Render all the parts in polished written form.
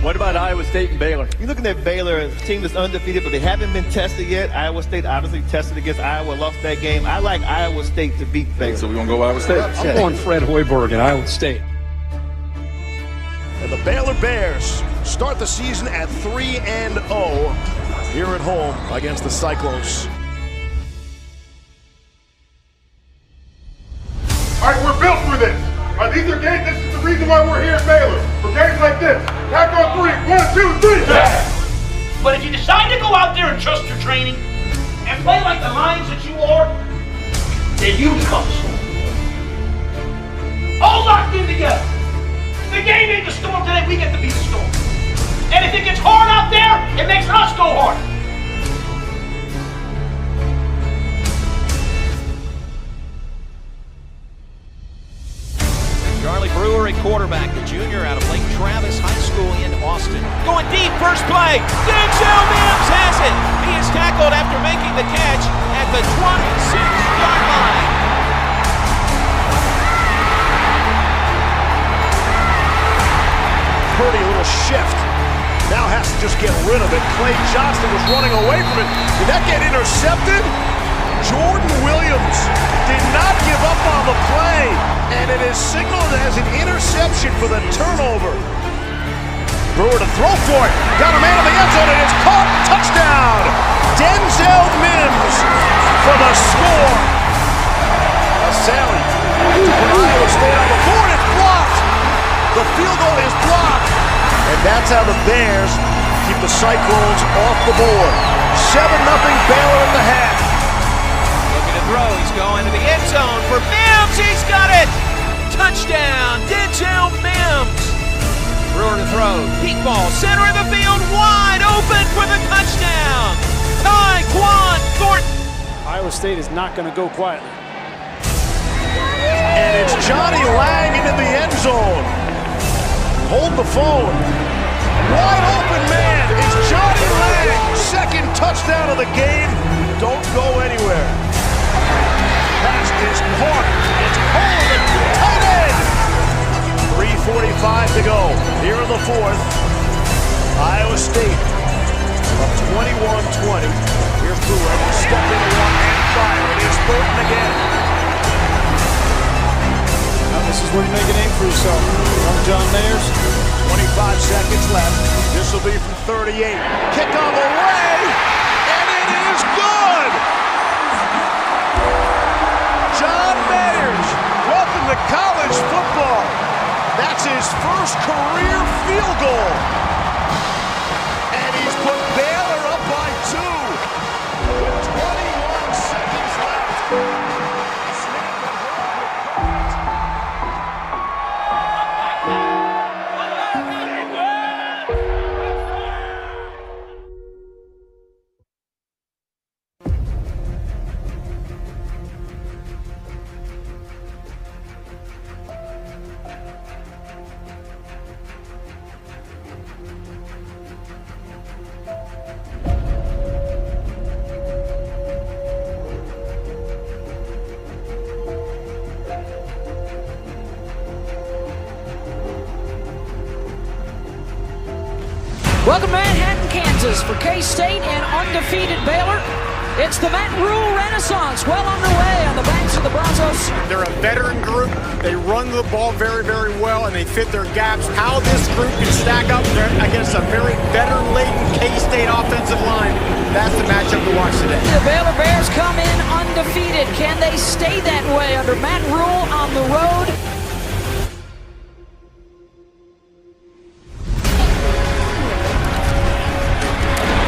What about Iowa State and Baylor? You're looking at Baylor, a team that's undefeated, but they haven't been tested yet. Iowa State obviously tested against Iowa, lost that game. I like Iowa State to beat Baylor. So we're going to go Iowa State? I'm going Fred Hoiberg and Iowa State. And the Baylor Bears start the season at 3-0 here at home against the Cyclones. All right, we're built for this. All right, these are games. This is the reason why we're here at Baylor. For games like this. Count on 3. 1, 2, 3. Yeah. But if you decide to go out there and trust your training and play like the Lions that you are, then you become the storm. All locked in together. The game ain't the storm today. We get to be the storm. And if it gets hard out there, it makes us go hard. Charlie Brewer, a quarterback, the junior out of Lake Travis High School in Austin. Going deep, first play. Denzel Mims has it. He is tackled after making the catch at the 26-yard line. Purdy, a little shift. Now has to just get rid of it. Clay Johnston was running away from it. Did that get intercepted? Jordan Williams did not give up on the play, and it is signaled as an interception for the turnover. Brewer to throw for it. Got a man in the end zone, and it's caught. Touchdown! Denzel Mims for the score. A sally from Iowa State on the board. It's blocked. The field goal is blocked. And that's how the Bears keep the Cyclones off the board. 7-0 Baylor at the half. Throw. He's going to the end zone for Mims. He's got it. Touchdown, Denzel Mims. Brewer to throw. Deep ball, center of the field, wide open for the touchdown. Tyquan Thornton. Iowa State is not going to go quietly. And it's Johnny Lang into the end zone. Hold the phone. Wide open man. It's Johnny Lang. Second touchdown of the game. Don't go anywhere. Pass is caught. It's Coleman, tight end. 3:45 to go here in the fourth. Iowa State up 21-20. Here's Brewer. Step into one and fire. It is Thornton again. Now this is where you make a name for yourself. Young John Mayers. 25 seconds left. This will be from 38. Kick on the way, and it is good. John Mayers, welcome to college football. That's his first career field goal. And he's put Baylor up by 2 with 21 seconds left. Welcome to Manhattan, Kansas for K-State and undefeated Baylor. It's the Matt Rule Renaissance well underway on the banks of the Brazos. They're a veteran group. They run the ball very, very well, and they fit their gaps. How this group can stack up against a very veteran-laden K-State offensive line, that's the matchup to watch today. The Baylor Bears come in undefeated. Can they stay that way under Matt Rule on the road?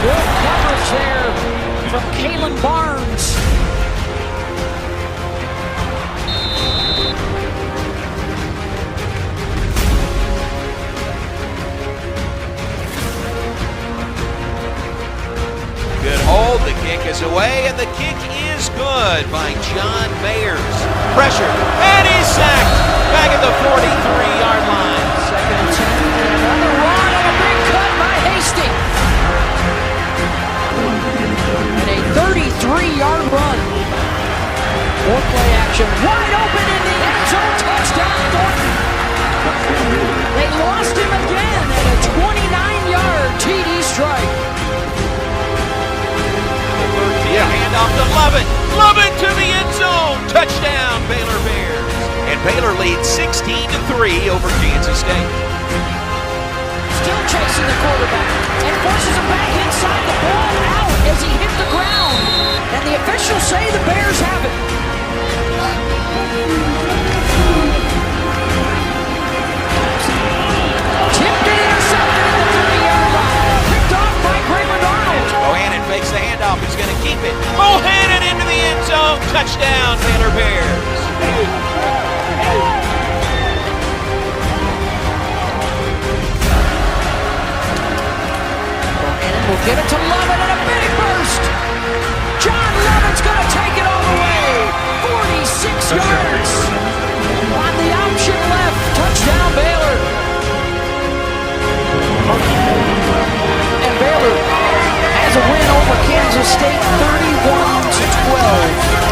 Good coverage there from Kalen Barnes. Good hold. The kick is away, and the kick is good by John Mayers. Pressure, and he's sacked back at the 43-yard line. Second and 10, and another run on a big cut by Hastings. And a 33-yard run. More play action, wide open in the end zone, touchdown Thornton. They lost him again, and a 29 Baylor leads 16-3 over Kansas State. Still chasing the quarterback and forces him back inside. The ball out as he hit the ground. And the officials say the Bears have it. Tipped and intercepted at the 30-yard line. Picked off by Kramer Darnold. Bohannon fakes the handoff. He's going to keep it. Bohannon into the end zone. Touchdown, Baylor Bears. Will give it to Lovett and a big burst. John Lovett's going to take it all the way. 46 yards on the option left. Touchdown, Baylor. And Baylor has a win over Kansas State, 31-12.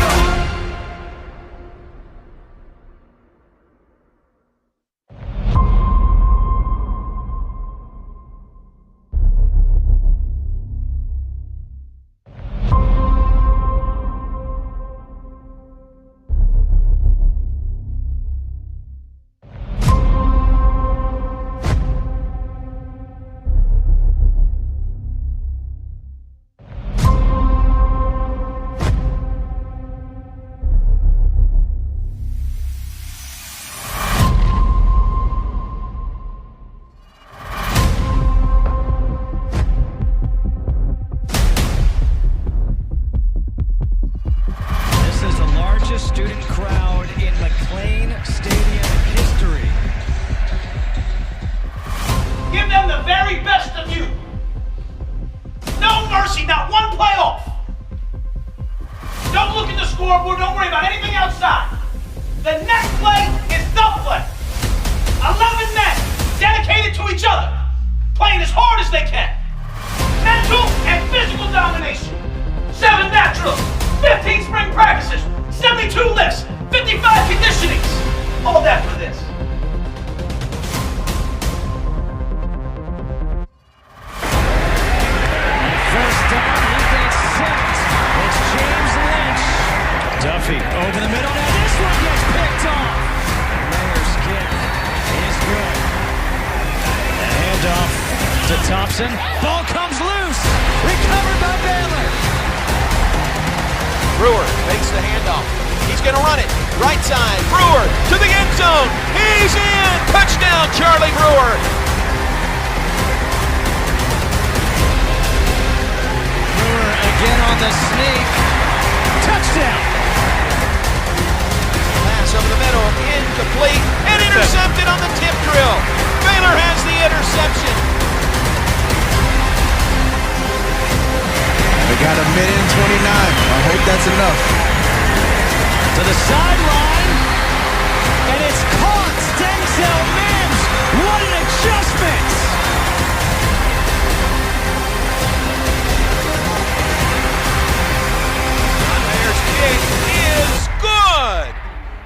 Student crowd in McLean Stadium history. Give them the very best of you. No mercy, not one play off. Don't look at the scoreboard, don't worry about anything outside. The next play is the play. 11 men dedicated to each other, playing as hard as they can. Mental and physical domination. 7 naturals, 15 spring practices, 72 lifts, 55 conditionings. All that for this. First down, he gets sacked. It's James Lynch. Duffy over the middle. Now this one gets picked off. Mayer's kick is good. The handoff to Thompson. Ball comes loose. Recovered by Baylor. Brewer makes the handoff. He's going to run it. Right side. Brewer to the end zone. He's in. Touchdown, Charlie Brewer. Brewer again on the sneak. Touchdown. Pass over the middle. Incomplete. And intercepted on the tip drill. Baylor has the interception. We got a minute and 29. I hope that's enough. To the sideline, and it's caught. Denzel Mims. What an adjustment! Mayer's kick is good.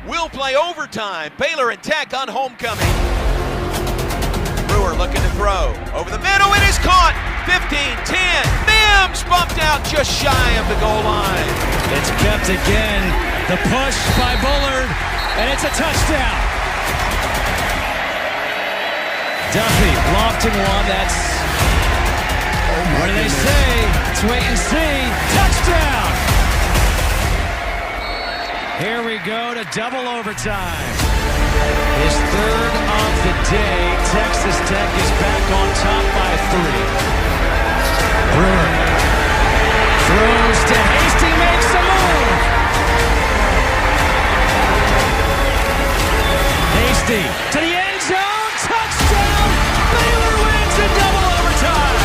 We'll play overtime. Baylor and Tech on homecoming. Brewer looking to throw. Over the middle, it is caught. 15-10. Mims bumped out just shy of the goal line. It's kept again. The push by Bullard, and it's a touchdown. Duffy lofting one. That's, what do they say? Let's wait and see. Touchdown. Here we go to double overtime. His third of the day. Texas Tech is back on top by 3. Brewer throws to Hasty, makes the move. Hasty to the end zone, touchdown! Baylor wins in double overtime.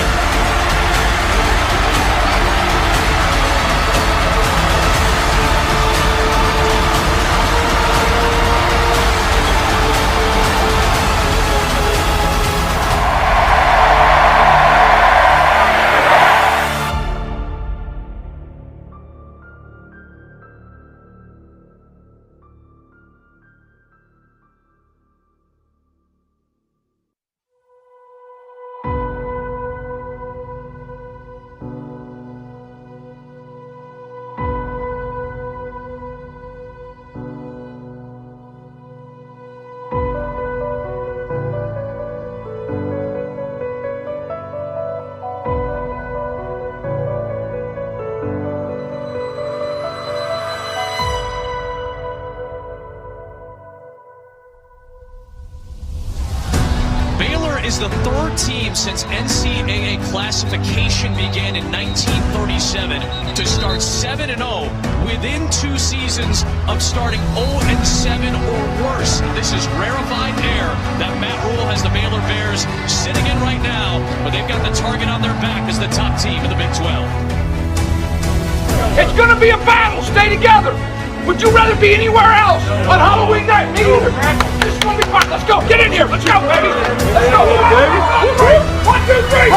is the third team since NCAA classification began in 1937 to start 7-0 within 2 seasons of starting 0-7 or worse. This is rarefied air that Matt Rule has the Baylor Bears sitting in right now, but they've got the target on their back as the top team in the Big 12. It's gonna be a battle. Stay together. Would you rather be anywhere else on Halloween night? Me either, man. This is gonna be fun. Let's go. Get in here. Let's go, baby. Let's go, baby. 1, 2, 3.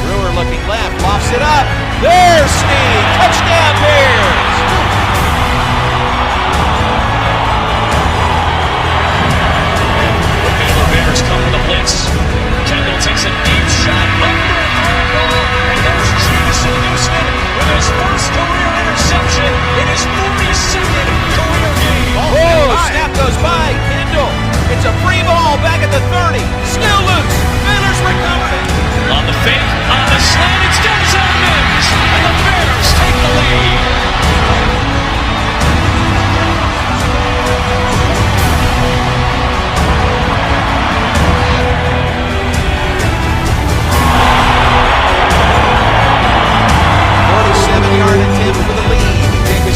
Brewer looking left, lofts it up. There's Snead. Touchdown Bears. Bears come to the blitz. Kendall takes a deep shot under a throw ball, and there's Jamison Houston with his first career interception in his 42nd career game. Oh, snap goes by. Kendall. It's a free ball back at the 30. Still loose. Baylor's recovered it. On the fake, on the slant, it's Denzel Mims, and the Bears take the lead.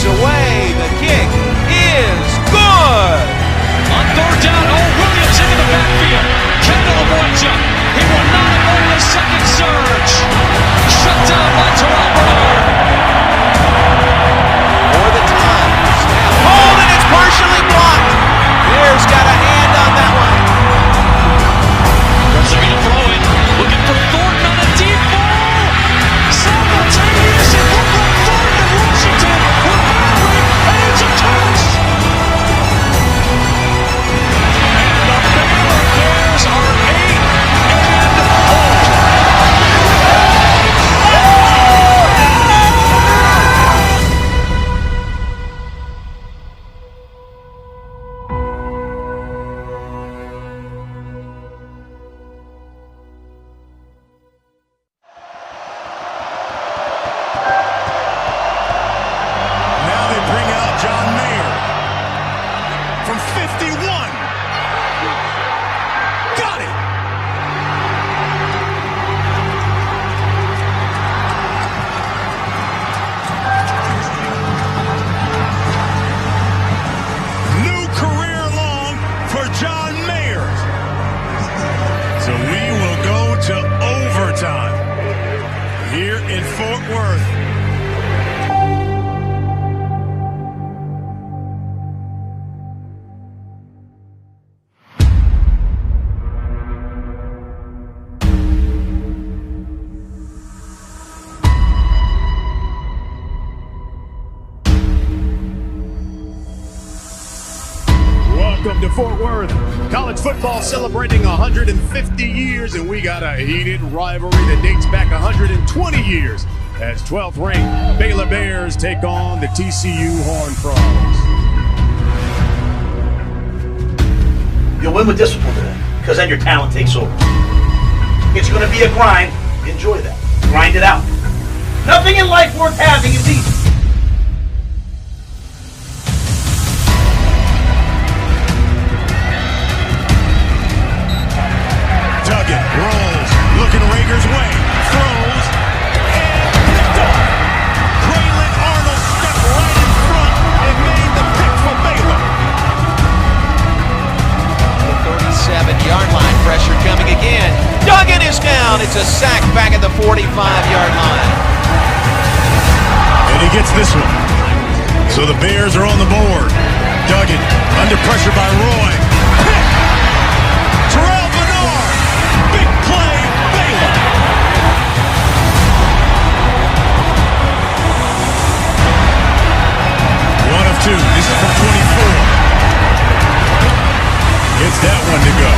Away, the kick is good. On third down, Williams into the backfield. Kendall avoids him. He will not avoid the second surge. Shut down by Terrell Bernard. For the time. Snap hold, and it's partially blocked. Bears got a hand on that one. Looking to throw it. Looking for Thornton on a deep ball. Simultaneous, it looked like Thornton and Washington were battling, and it's a touch. And the Baylor Bears are 8-0. Welcome to Fort Worth. College football celebrating 150 years, and we got a heated rivalry that dates back 120 years as 12th ranked Baylor Bears take on the TCU Horned Frogs. You'll win with discipline today, because then your talent takes over. It's going to be a grind. Enjoy that. Grind it out. Nothing in life worth having is easy. Rolls, looking Rager's way, throws, and picked off. Braylon Arnold stepped right in front and made the pick for Baylor. The 37-yard line, pressure coming again. Duggan is down. It's a sack back at the 45-yard line. And he gets this one. So the Bears are on the board. Duggan under pressure by Roy. Pick! Terrell Bernard! Big play, Baylor! One of two. This is from 24. Gets that one to go.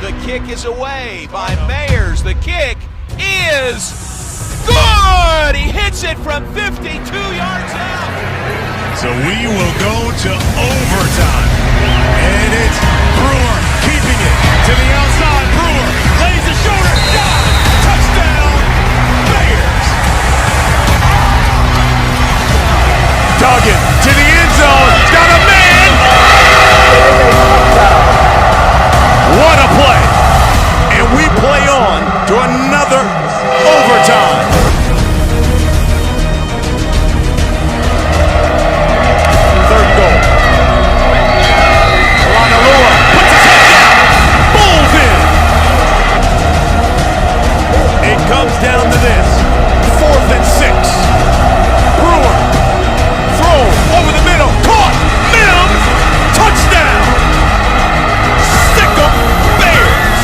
The kick is away by Mayers. The kick is good! but he hits it from 52 yards out. So we will go to overtime. And it's Brewer keeping it to the outside. Brewer lays the shoulder. Down. Touchdown, Bears. Duggan to the end zone. Got a man. What a play. And we play on to another overtime. Third goal. Lanalua puts his head down. Bowls in. It comes down to this. 4th and 6. Brewer. Throw over the middle. Caught. Mims. Touchdown. Stick 'em Bears.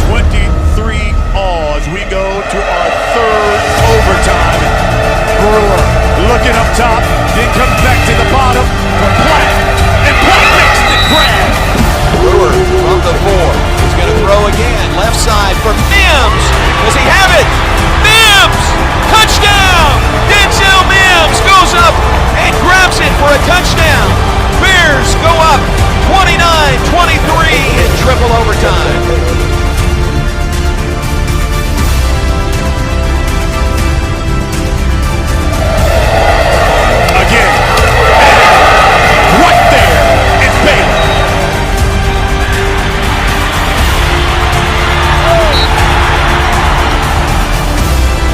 23 all as we go to our third overtime. Brewer looking up top, then comes back to the bottom for Platt, and Platt makes the grab. Brewer from the 4. He's going to throw again. Left side for Mims. Does he have it? Mims! Touchdown! Denzel Mims goes up and grabs it for a touchdown. Bears go up 29-23 in triple overtime. Again. Right there is Baylor.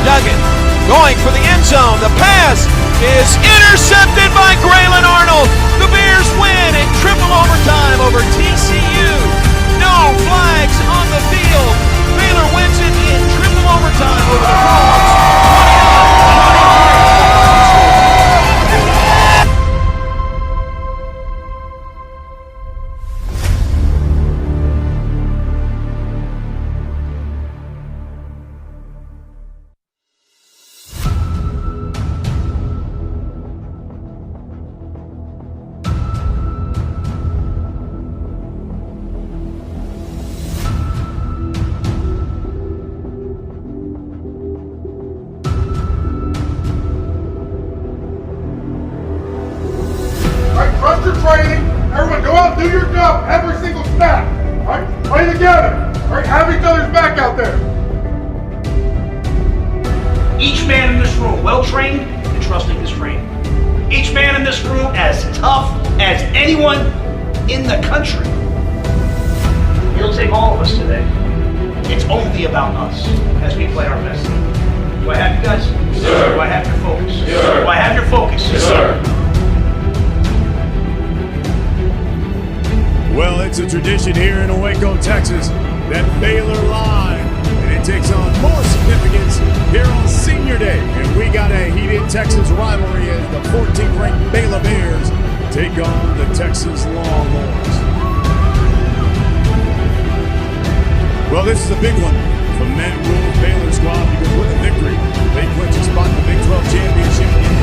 Duggan going for the end zone. The pass is intercepted by Graylin Arnold. The Bears win in triple overtime over TCU. No flags on the field. Baylor wins it in triple overtime over the Frogs. 29-23. Trust your training. Everyone go out and do your job every single snap. All right? Play together. All right? Have each other's back out there. Each man in this room well-trained and trusting his training. Each man in this room as tough as anyone in the country. It'll take all of us today. It's only about us as we play our best. Do I have you guys? Yes, sir. Do I have your focus? Yes, sir. Do I have your focus? Yes, sir. Well, it's a tradition here in Waco, Texas, that Baylor line, and it takes on more significance here on Senior Day. And we got a heated Texas rivalry as the 14th ranked Baylor Bears take on the Texas Longhorns. Well, this is a big one for Matt Rule's Baylor squad because with a victory, they clinch a spot in the Big 12 championship game.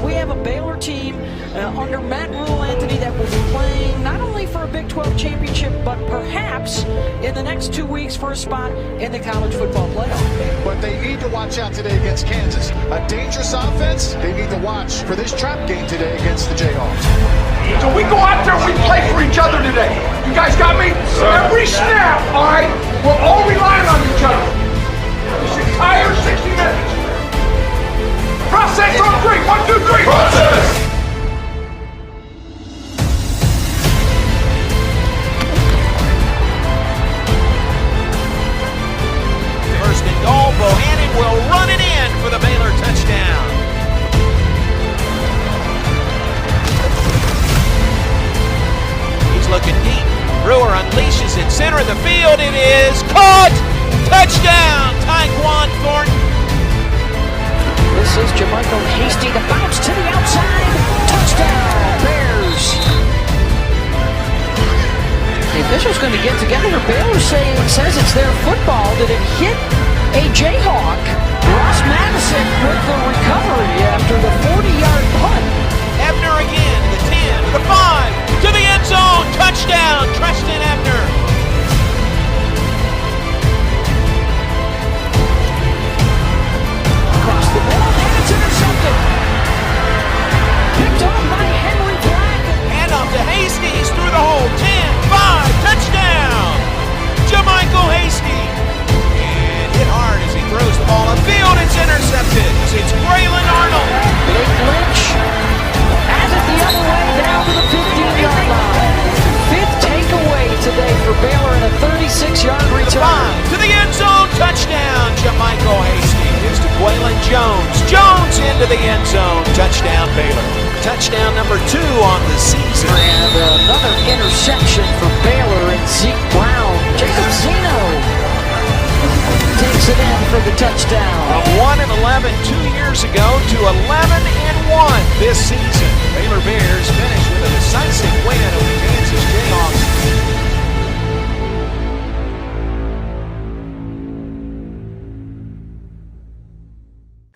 We have a Baylor team under Matt Rule, Anthony, that will be playing not only for a Big 12 championship, but perhaps in the next 2 weeks for a spot in the college football playoff. But they need to watch out today against Kansas. A dangerous offense. They need to watch for this trap game today against the Jayhawks. So we go out there and we play for each other today. You guys got me? Every snap, all right? We're all relying on each other. This entire 60 minutes. Process on 3. 1, 2, 3. Process. First and goal, Bohannon will run it in for the Baylor touchdown. He's looking deep. Brewer unleashes it, center of the field. It is caught. Touchdown, Tyquan Thornton. This is Jermichael Hasty, the bounce to the outside. Touchdown, Bears. The official's going to get together. Baylor says it's their football. Did it hit a Jayhawk? Ross Madison with the recovery after the 40-yard punt. Ebner again to the 10, to the 5, to the end zone. Touchdown, Treston Ebner. Across the middle, and it's intercepted. Picked off by Henry Black. Hand off to Hastings through the hole. 10, 5, touchdown. Jermichael Hastings. And hit hard as he throws the ball upfield. It's intercepted. It's Braylon Arnold. Blake Lynch has it the other way down to the 15-yard line. Fifth takeaway today for Baylor in a 36-yard return. To the end zone. Touchdown, Jermichael Hastings. Here's to Waylon Jones. Jones into the end zone. Touchdown, Baylor. Touchdown number 2 on the season. And another interception for Baylor and Zeke Brown. Jacob Zeno takes it in for the touchdown. From 1-11 2 years ago to 11-1 this season. Baylor Bears finish with a decisive win over the Kansas Jayhawks.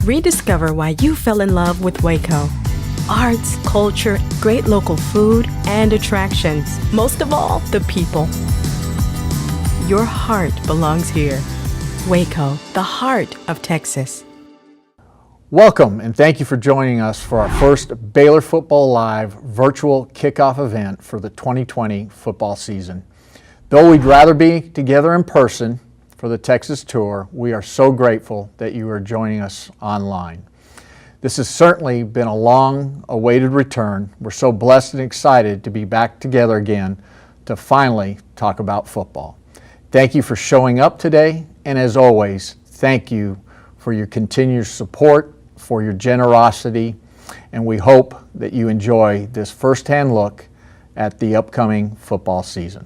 Rediscover why you fell in love with Waco. Arts, culture, great local food, and attractions. Most of all, the people. Your heart belongs here. Waco, the heart of Texas. Welcome and thank you for joining us for our first Baylor Football Live virtual kickoff event for the 2020 football season. Though we'd rather be together in person for the Texas tour, we are so grateful that you are joining us online. This has certainly been a long-awaited return. We're so blessed and excited to be back together again to finally talk about football. Thank you for showing up today, and as always, thank you for your continued support, for your generosity, and we hope that you enjoy this firsthand look at the upcoming football season.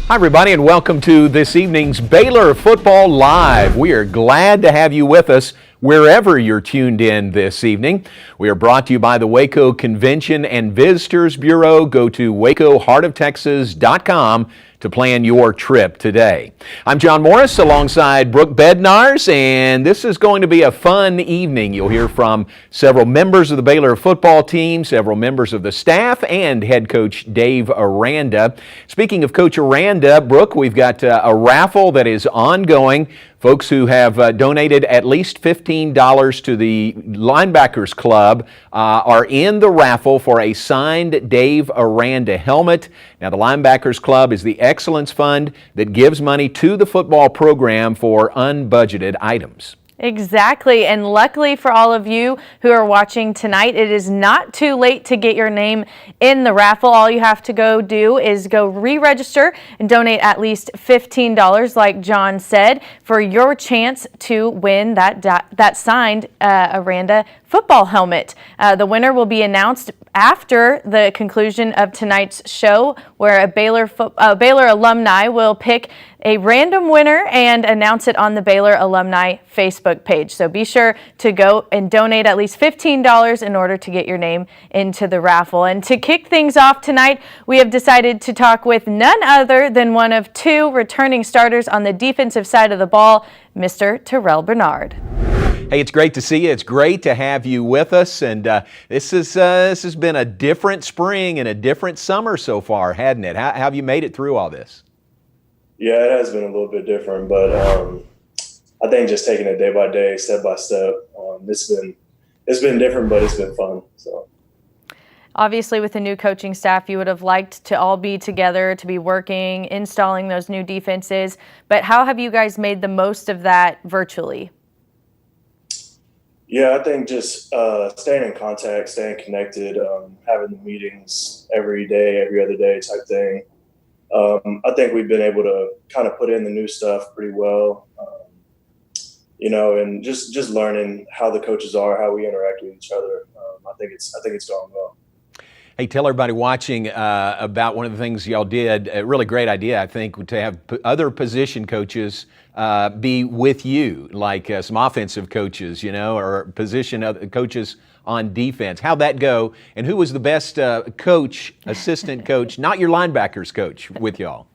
Hi everybody and welcome to this evening's Baylor Football Live. We are glad to have you with us wherever you're tuned in this evening. We are brought to you by the Waco Convention and Visitors Bureau. Go to wacoheartoftexas.com to plan your trip today. I'm John Morris alongside Brooke Bednars, and this is going to be a fun evening. You'll hear from several members of the Baylor football team, several members of the staff, and head coach Dave Aranda. Speaking of Coach Aranda, Brooke, we've got a raffle that is ongoing. Folks who have donated at least $15 to the Linebackers Club are in the raffle for a signed Dave Aranda helmet. Now, the Linebackers Club is the Excellence Fund that gives money to the football program for unbudgeted items. Exactly, and luckily for all of you who are watching tonight, it is not too late to get your name in the raffle. All you have to go do is go re-register and donate at least $15, like John said, for your chance to win that signed Aranda football helmet. The winner will be announced after the conclusion of tonight's show, where a Baylor alumni will pick a random winner and announce it on the Baylor Alumni Facebook page. So be sure to go and donate at least $15 in order to get your name into the raffle. And to kick things off tonight, we have decided to talk with none other than one of two returning starters on the defensive side of the ball, Mr. Terrell Bernard. Hey, it's great to see you. It's great to have you with us. And this has been a different spring and a different summer so far, hadn't it? How have you made it through all this? Yeah, it has been a little bit different, but I think just taking it day by day, step by step, it's been different, but it's been fun. So. Obviously, with the new coaching staff, you would have liked to all be together, to be working, installing those new defenses. But how have you guys made the most of that virtually? Yeah, I think just staying in contact, staying connected, having the meetings every day, every other day type thing. I think we've been able to kind of put in the new stuff pretty well, and just learning how the coaches are, how we interact with each other. I think it's going well. Hey, tell everybody watching about one of the things y'all did. A really great idea, I think, to have other position coaches be with you, like some offensive coaches, or position coaches on defense. How'd that go? And who was the best coach, assistant coach, not your linebackers coach, with y'all?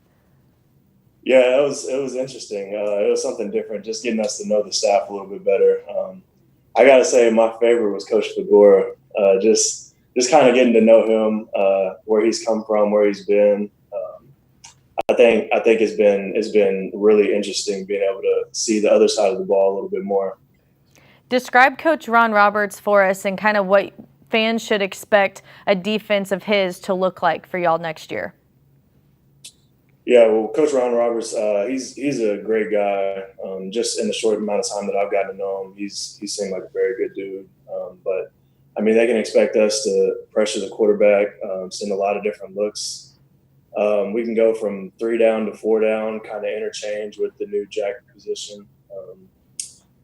Yeah, it was interesting. It was something different, just getting us to know the staff a little bit better. I got to say my favorite was Coach Fedora. Just kind of getting to know him, where he's come from, where he's been. I think it's been really interesting being able to see the other side of the ball a little bit more. Describe Coach Ron Roberts for us and kind of what fans should expect a defense of his to look like for y'all next year. Yeah, well, Coach Ron Roberts, he's a great guy. Just in the short amount of time that I've gotten to know him, he seemed like a very good dude. But I mean, they can expect us to pressure the quarterback, send a lot of different looks. We can go from 3 down to 4 down, kind of interchange with the new jack position.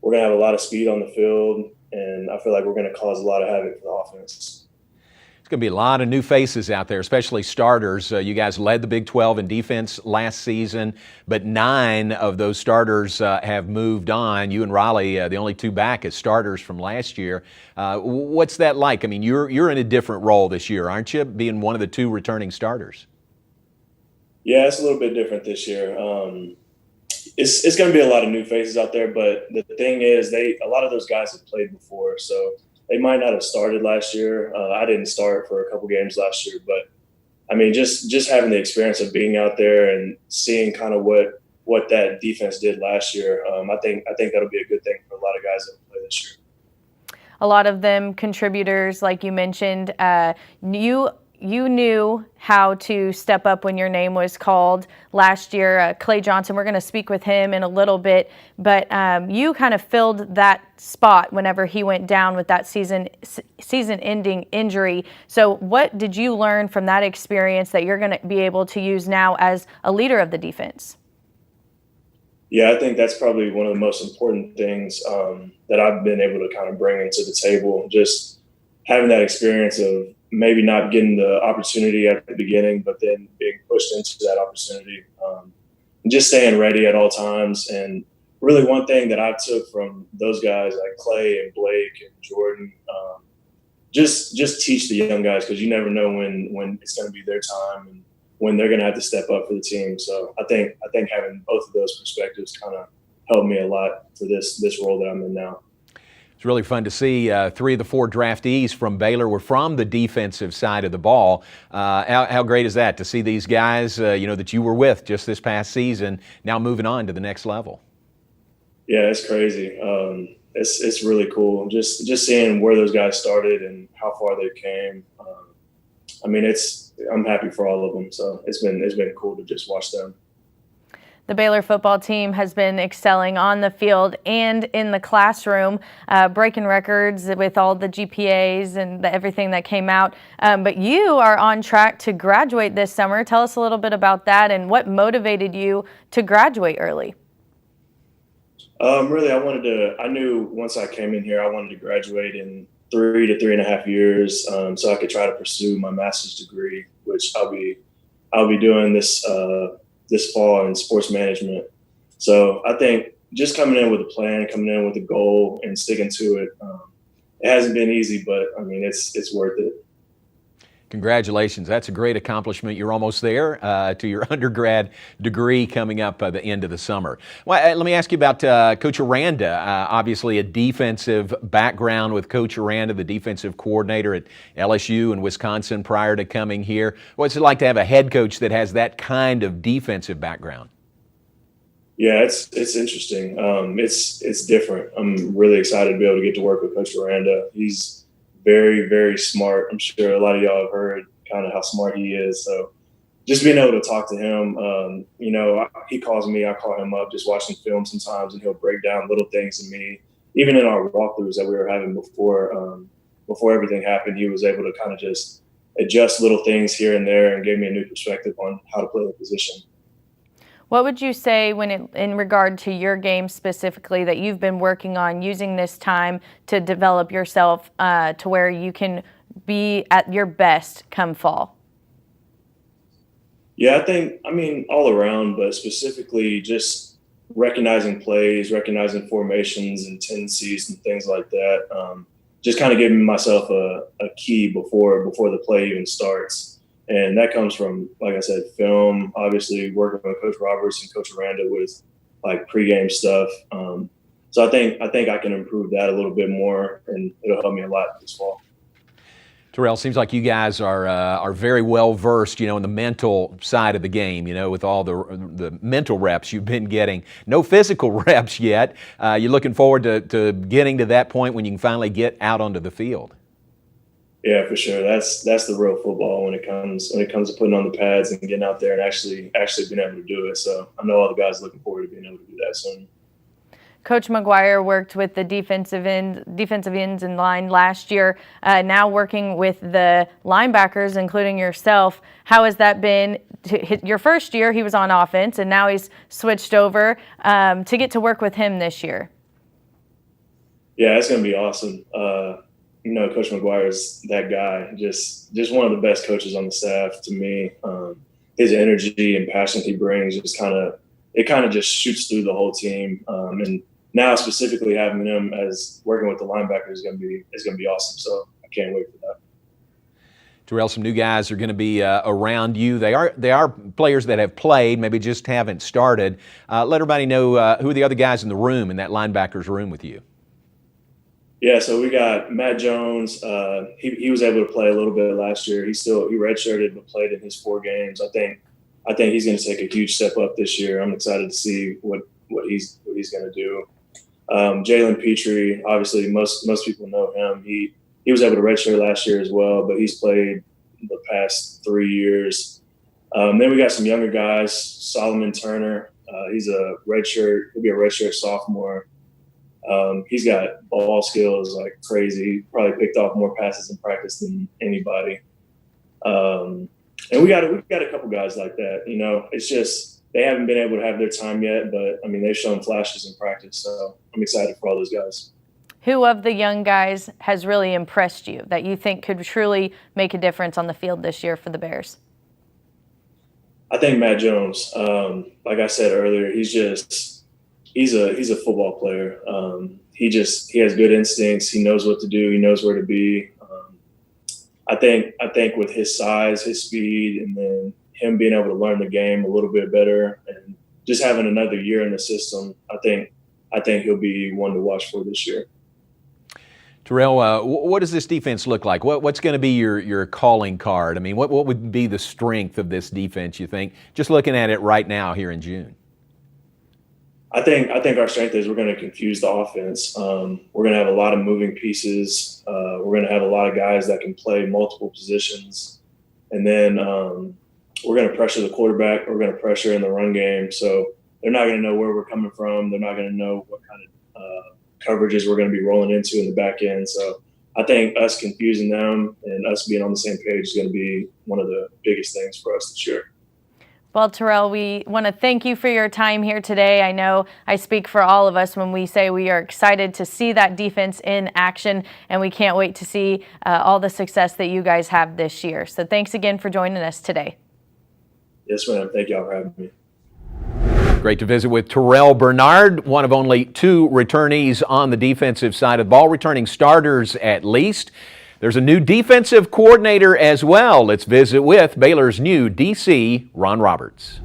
We're going to have a lot of speed on the field, and I feel like we're going to cause a lot of havoc for the offense. It's going to be a lot of new faces out there, especially starters. You guys led the Big 12 in defense last season, but 9 of those starters have moved on. You and Raleigh, the only 2 back as starters from last year. What's that like? I mean, you're in a different role this year, aren't you, being one of the 2 returning starters? Yeah, it's a little bit different this year. It's going to be a lot of new faces out there, but the thing is, a lot of those guys have played before, so they might not have started last year. I didn't start for a couple games last year, but I mean, just having the experience of being out there and seeing kind of what that defense did last year, I think that'll be a good thing for a lot of guys that play this year. A lot of them contributors, like you mentioned. You knew how to step up when your name was called last year. Clay Johnson, we're going to speak with him in a little bit, but you kind of filled that spot whenever he went down with that season-ending injury. So what did you learn from that experience that you're going to be able to use now as a leader of the defense? Yeah, I think that's probably one of the most important things that I've been able to kind of bring into the table. Just having that experience of maybe not getting the opportunity at the beginning, but then being pushed into that opportunity. Just staying ready at all times. And really one thing that I took from those guys like Clay and Blake and Jordan, just teach the young guys, because you never know when it's going to be their time and when they're going to have to step up for the team. So I think having both of those perspectives kind of helped me a lot for this role that I'm in now. It's really fun to see 3 of the 4 draftees from Baylor were from the defensive side of the ball. How great is that to see these guys, that you were with just this past season, now moving on to the next level? Yeah, it's crazy. It's really cool. Just seeing where those guys started and how far they came. I mean, I'm happy for all of them. So it's been cool to just watch them. The Baylor football team has been excelling on the field and in the classroom, breaking records with all the GPAs and everything that came out. But you are on track to graduate this summer. Tell us a little bit about that and what motivated you to graduate early. Really, I knew once I came in here, I wanted to graduate in 3 to 3.5 years, so I could try to pursue my master's degree, which I'll be doing this this fall in sports management. So I think just coming in with a plan, coming in with a goal, and sticking to it. It hasn't been easy, but I mean, it's worth it. Congratulations. That's a great accomplishment. You're almost there to your undergrad degree coming up by the end of the summer. Well, let me ask you about Coach Aranda. Obviously a defensive background with Coach Aranda, the defensive coordinator at LSU and Wisconsin prior to coming here. What's it like to have a head coach that has that kind of defensive background? Yeah, it's interesting. It's different. I'm really excited to be able to get to work with Coach Aranda. He's very, very smart. I'm sure a lot of y'all have heard kind of how smart he is. So just being able to talk to him, he calls me, I call him up, just watching film sometimes, and he'll break down little things to me. Even in our walkthroughs that we were having before everything happened, he was able to kind of just adjust little things here and there and gave me a new perspective on how to play the position. What would you say in regard to your game specifically that you've been working on using this time to develop yourself to where you can be at your best come fall? Yeah, I mean, all around, but specifically just recognizing plays, recognizing formations and tendencies and things like that. Just kind of giving myself a key before the play even starts. And that comes from, like I said, film, obviously working with Coach Roberts and Coach Aranda with like pregame stuff. So I think I can improve that a little bit more, and it'll help me a lot this fall. Terrell, seems like you guys are very well versed, in the mental side of the game, with all the mental reps you've been getting. No physical reps yet. You're looking forward to getting to that point when you can finally get out onto the field. Yeah, for sure. That's the real football when it comes to putting on the pads and getting out there and actually being able to do it. So I know all the guys are looking forward to being able to do that soon. Coach McGuire worked with the defensive ends in line last year. Now working with the linebackers, including yourself. How has that been? Your first year, he was on offense, and now he's switched over to get to work with him this year. Yeah, it's going to be awesome. Coach McGuire is that guy, just one of the best coaches on the staff to me. His energy and passion he brings just kind of just shoots through the whole team. And now specifically having him as working with the linebackers is going to be awesome. So I can't wait for that. Terrell, some new guys are going to be around you. They are players that have played, maybe just haven't started. Let everybody know who are the other guys in the room, in that linebackers room with you. Yeah, so we got Matt Jones. He was able to play a little bit last year. He redshirted but played in his 4 games. I think he's going to take a huge step up this year. I'm excited to see what he's going to do. Jalen Petrie, obviously most people know him. He was able to redshirt last year as well, but he's played the past 3 years. Then we got some younger guys. Solomon Turner, he's a redshirt. He'll be a redshirt sophomore. He's got ball skills like crazy. He probably picked off more passes in practice than anybody. And we got a couple guys like that. It's just they haven't been able to have their time yet, but I mean they've shown flashes in practice. So I'm excited for all those guys. Who of the young guys has really impressed you that you think could truly make a difference on the field this year for the Bears? I think Matt Jones. Like I said earlier, he's a football player. He has good instincts. He knows what to do. He knows where to be. I think with his size, his speed, and then him being able to learn the game a little bit better and just having another year in the system, I think he'll be one to watch for this year. Terrell, what does this defense look like? What's going to be your calling card? I mean, what would be the strength of this defense, you think, just looking at it right now here in June? I think our strength is we're going to confuse the offense. We're going to have a lot of moving pieces. We're going to have a lot of guys that can play multiple positions. And then we're going to pressure the quarterback. We're going to pressure in the run game. So they're not going to know where we're coming from. They're not going to know what kind of coverages we're going to be rolling into in the back end. So I think us confusing them and us being on the same page is going to be one of the biggest things for us this year. Well, Terrell, we want to thank you for your time here today. I know I speak for all of us when we say we are excited to see that defense in action, and we can't wait to see all the success that you guys have this year. So thanks again for joining us today. Yes, ma'am. Thank y'all for having me. Great to visit with Terrell Bernard, one of only 2 returnees on the defensive side of the ball, returning starters at least. There's a new defensive coordinator as well. Let's visit with Baylor's new DC, Ron Roberts.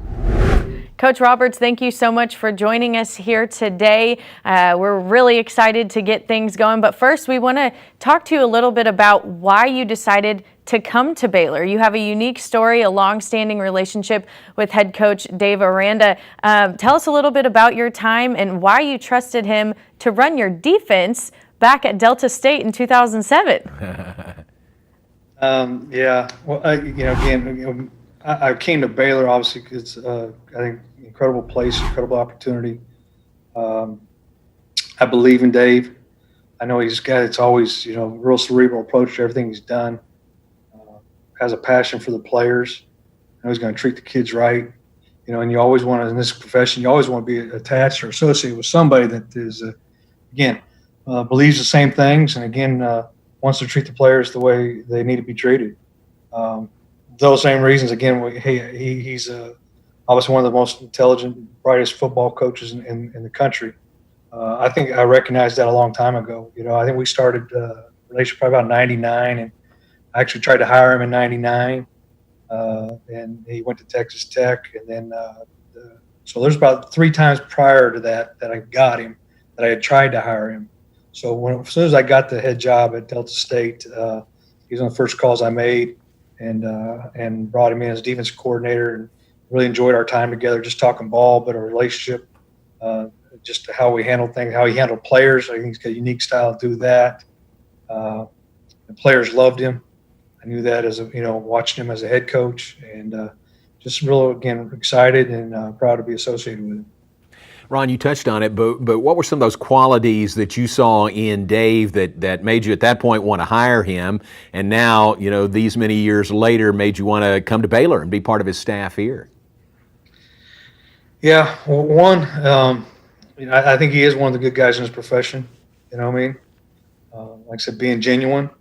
Coach Roberts, thank you so much for joining us here today. We're really excited to get things going. But first, we want to talk to you a little bit about why you decided to come to Baylor. You have a unique story, a long-standing relationship with head coach Dave Aranda. Tell us a little bit about your time and why you trusted him to run your defense back at Delta State in 2007. I came to Baylor obviously because I think incredible place, incredible opportunity. I believe in Dave. I know he's a guy that's always, real cerebral approach to everything he's done. Has a passion for the players. I know he's going to treat the kids right. And you always want to, in this profession, you always want to be attached or associated with somebody that is, believes the same things and, wants to treat the players the way they need to be treated. Those same reasons, he's obviously one of the most intelligent, brightest football coaches in the country. I think I recognized that a long time ago. I think we started relationship probably about 99, and I actually tried to hire him in 99, and he went to Texas Tech. And then, so there's about 3 times prior to that I got him, that I had tried to hire him. So as soon as I got the head job at Delta State, he was one of the first calls I made, and brought him in as defensive coordinator, and really enjoyed our time together, just talking ball, but a relationship, just how we handled things, how he handled players. I think he's got a unique style to do that. The players loved him. I knew that as watching him as a head coach, and just real, excited and proud to be associated with him. Ron, you touched on it, but what were some of those qualities that you saw in Dave that made you at that point want to hire him, and now, these many years later, made you want to come to Baylor and be part of his staff here? Yeah, well, one, I think he is one of the good guys in his profession. You know what I mean? Like I said, being genuine.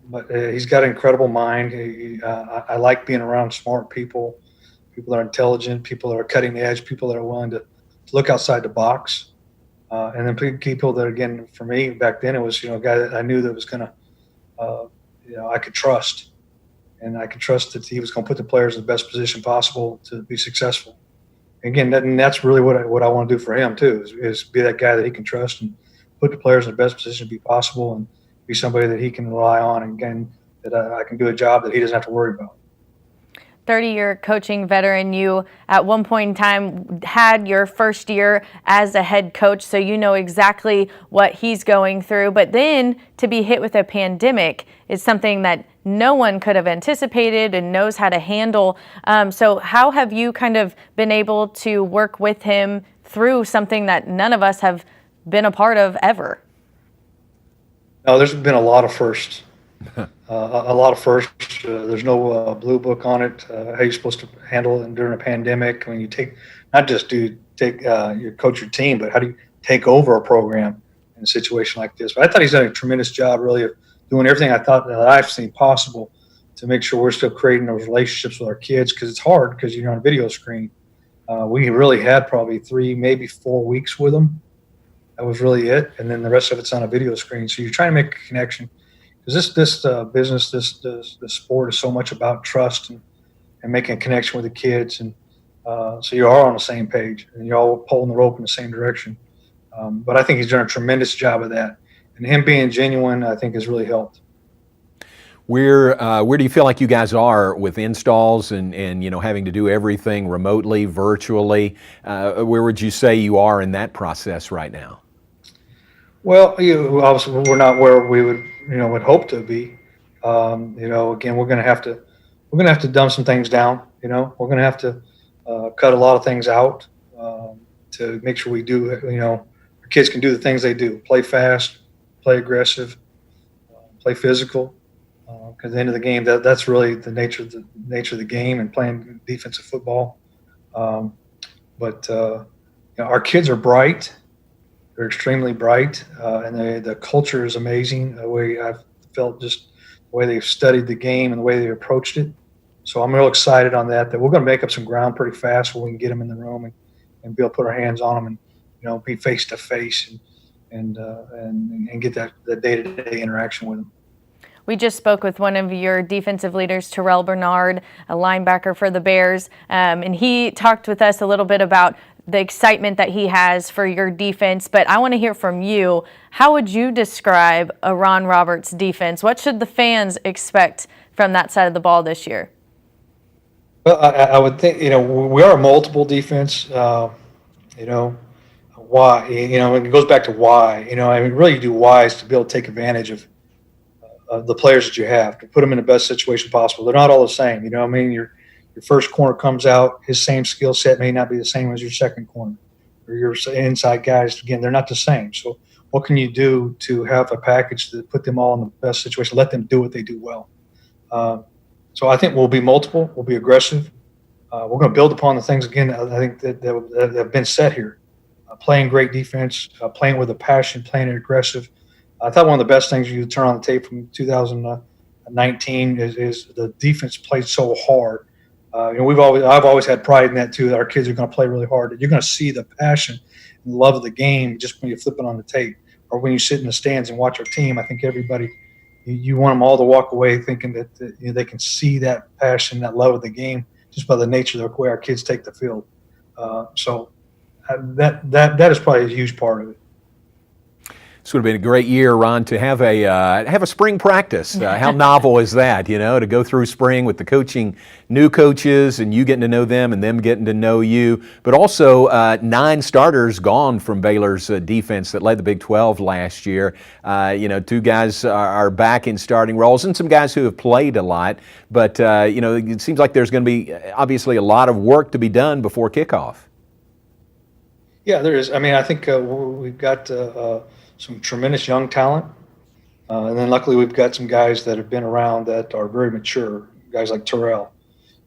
But he's got an incredible mind. I like being around smart people that are intelligent, people that are cutting edge, people that are willing to look outside the box. And then people that, again, for me back then, it was, a guy that I knew that was going to, I could trust. And I could trust that he was going to put the players in the best position possible to be successful. Again, that's really what I want to do for him too, is be that guy that he can trust and put the players in the best position to be possible, and be somebody that he can rely on, and again, that I can do a job that he doesn't have to worry about. 30-year coaching veteran, you at one point in time had your first year as a head coach, so you know exactly what he's going through. But then to be hit with a pandemic is something that no one could have anticipated and knows how to handle. So how have you kind of been able to work with him through something that none of us have been a part of ever? No, there's been a lot of firsts. A lot of firsts. There's no blue book on it. How you're supposed to handle it during a pandemic. When you not just you coach your team, but how do you take over a program in a situation like this? But I thought he's done a tremendous job, really, of doing everything I thought that I've seen possible to make sure we're still creating those relationships with our kids, because it's hard because you're on a video screen. We really had probably 3, maybe 4 weeks with them. That was really it, and then the rest of it's on a video screen. So you're trying to make a connection. Because this business, this sport is so much about trust and making a connection with the kids, and so you are on the same page and you're all pulling the rope in the same direction. But I think he's done a tremendous job of that, and him being genuine, I think, has really helped. Where do you feel like you guys are with installs and having to do everything remotely, virtually? Where would you say you are in that process right now? Well, obviously we're not where we would hope to be. Again, we're going to have to dumb some things down. We're going to have to cut a lot of things out to make sure we do. Our kids can do the things they do: play fast, play aggressive, play physical. Because at the end of the game, that's really the nature of the game, and playing defensive football. But our kids are bright. They're extremely bright, and the culture is amazing. The way I've felt, just the way they've studied the game and the way they approached it. So I'm real excited on that we're going to make up some ground pretty fast when we can get them in the room and be able to put our hands on them and, be face to face and get that day-to-day interaction with them. We just spoke with one of your defensive leaders, Terrell Bernard, a linebacker for the Bears, and he talked with us a little bit about the excitement that he has for your defense. But I want to hear from you. How would you describe a Ron Roberts defense? What should the fans expect from that side of the ball this year? Well, I would think, we are a multiple defense, why, and it goes back to why, really you do why is to be able to take advantage of the players that you have, to put them in the best situation possible. They're not all the same, your first corner comes out, his same skill set may not be the same as your second corner, or your inside guys, again, they're not the same. So what can you do to have a package to put them all in the best situation, let them do what they do well? So I think we'll be multiple, we'll be aggressive. We're going to build upon the things, again, I think that have been set here. Playing great defense, playing with a passion, playing it aggressive. I thought one of the best things you turn on the tape from 2019 is the defense played so hard. I've always had pride in that too, that our kids are going to play really hard. That you're going to see the passion and love of the game just when you flip it on the tape, or when you sit in the stands and watch our team. I think everybody, you want them all to walk away thinking that they can see that passion, that love of the game, just by the nature of the way our kids take the field. So that is probably a huge part of it. This would have been a great year, Ron, to have a spring practice. How novel is that, to go through spring with the new coaches, and you getting to know them and them getting to know you. But also 9 starters gone from Baylor's defense that led the Big 12 last year. 2 guys are back in starting roles, and some guys who have played a lot. But, it seems like there's going to be obviously a lot of work to be done before kickoff. Yeah, there is. I mean, I think we've got some tremendous young talent. And then luckily we've got some guys that have been around that are very mature, guys like Terrell,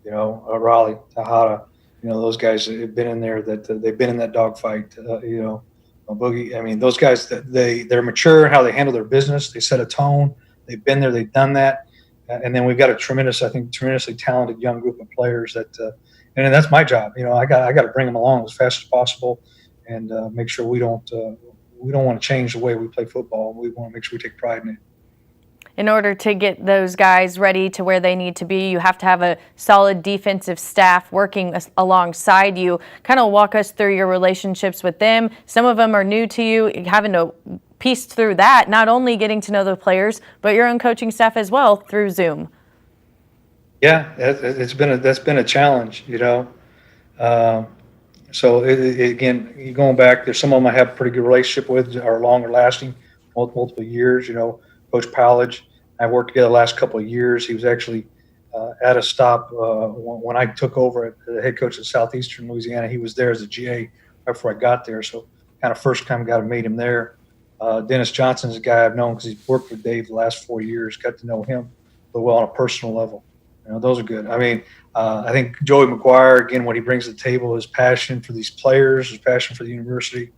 Raleigh, Tejada, those guys that have been in there, that they've been in that dogfight, Boogie. I mean, those guys, they're mature in how they handle their business. They set a tone. They've been there. They've done that. And then we've got tremendously talented young group of players that, and that's my job. I got to bring them along as fast as possible and make sure we don't want to change the way we play football. We want to make sure we take pride in it. In order to get those guys ready to where they need to be, you have to have a solid defensive staff working alongside you. Kind of walk us through your relationships with them. Some of them are new to you, having to piece through that, not only getting to know the players, but your own coaching staff as well through Zoom. Yeah, that's been a challenge, So again, you going back, there's some of them I have a pretty good relationship with, are longer lasting, multiple years. Coach Powledge, I worked together the last couple of years. He was actually at a stop when I took over at the head coach at Southeastern Louisiana. He was there as a GA right before I got there, so kind of first time got to meet him there. Dennis Johnson's a guy I've known because he's worked with Dave the last 4 years. Got to know him really well on a personal level. Those are good. I mean, I think Joey McGuire, again, what he brings to the table is passion for these players, his passion for the university.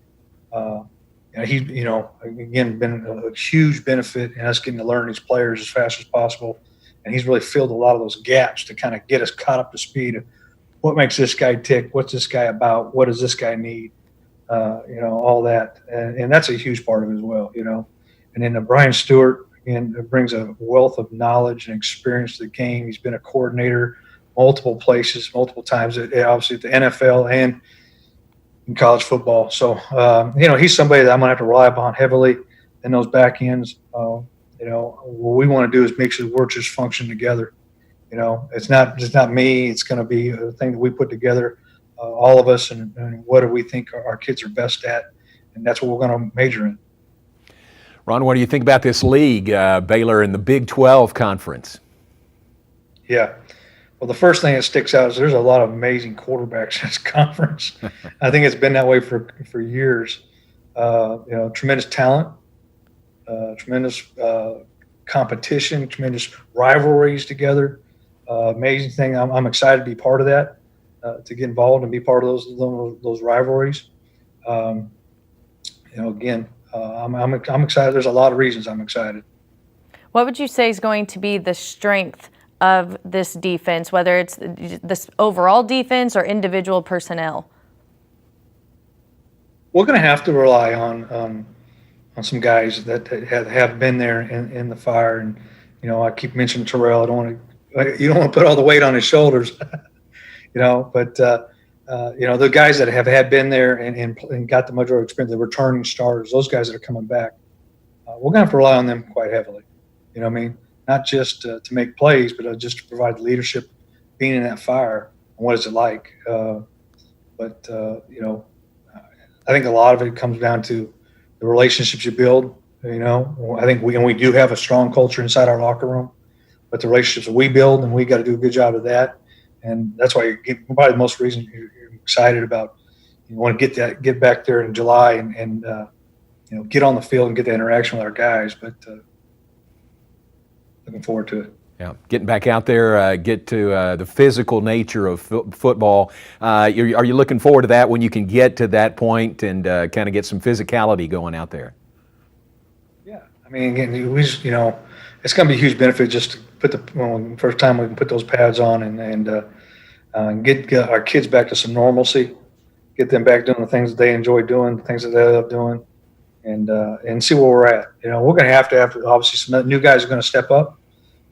He's, again, been a huge benefit in us getting to learn these players as fast as possible. And he's really filled a lot of those gaps to kind of get us caught up to speed of what makes this guy tick, what's this guy about, what does this guy need, all that. And that's a huge part of it as well, And then Brian Stewart, again, brings a wealth of knowledge and experience to the game. He's been a coordinator multiple places, multiple times, obviously at the NFL and in college football. So, he's somebody that I'm going to have to rely upon heavily in those back ends. What we want to do is make sure we're just function together. It's not me. It's going to be a thing that we put together, all of us, and what do we think our kids are best at, and that's what we're going to major in. Ron, what do you think about this league, Baylor in the Big 12 conference? Yeah. Well, the first thing that sticks out is there's a lot of amazing quarterbacks in this conference. I think it's been that way for years. Tremendous talent, tremendous competition, tremendous rivalries together. Amazing thing. I'm excited to be part of that, to get involved and be part of those rivalries. Again, I'm excited. There's a lot of reasons I'm excited. What would you say is going to be the strength of this defense, whether it's this overall defense or individual personnel? we're going to have to rely on some guys that have been there in the fire. And I keep mentioning Terrell. You don't want to put all the weight on his shoulders, But the guys that have been there and got the majority experience, the returning starters, those guys that are coming back, we're going to have to rely on them quite heavily. You know what I mean? Not just to make plays, but just to provide leadership, being in that fire. And what is it like? I think a lot of it comes down to the relationships you build. I think we do have a strong culture inside our locker room, but the relationships that we build, and we got to do a good job of that. And that's why probably the most reason you're excited about. You want to get back there in July and get on the field and get that interaction with our guys. But looking forward to it. Yeah, getting back out there, get to the physical nature of football. Are you looking forward to that when you can get to that point and kind of get some physicality going out there? Yeah, I mean, again, it's going to be a huge benefit just to put the first time we can put those pads on and get our kids back to some normalcy, get them back doing the things that they enjoy doing, the things that they love doing, and see where we're at. We're going to have obviously some new guys are going to step up.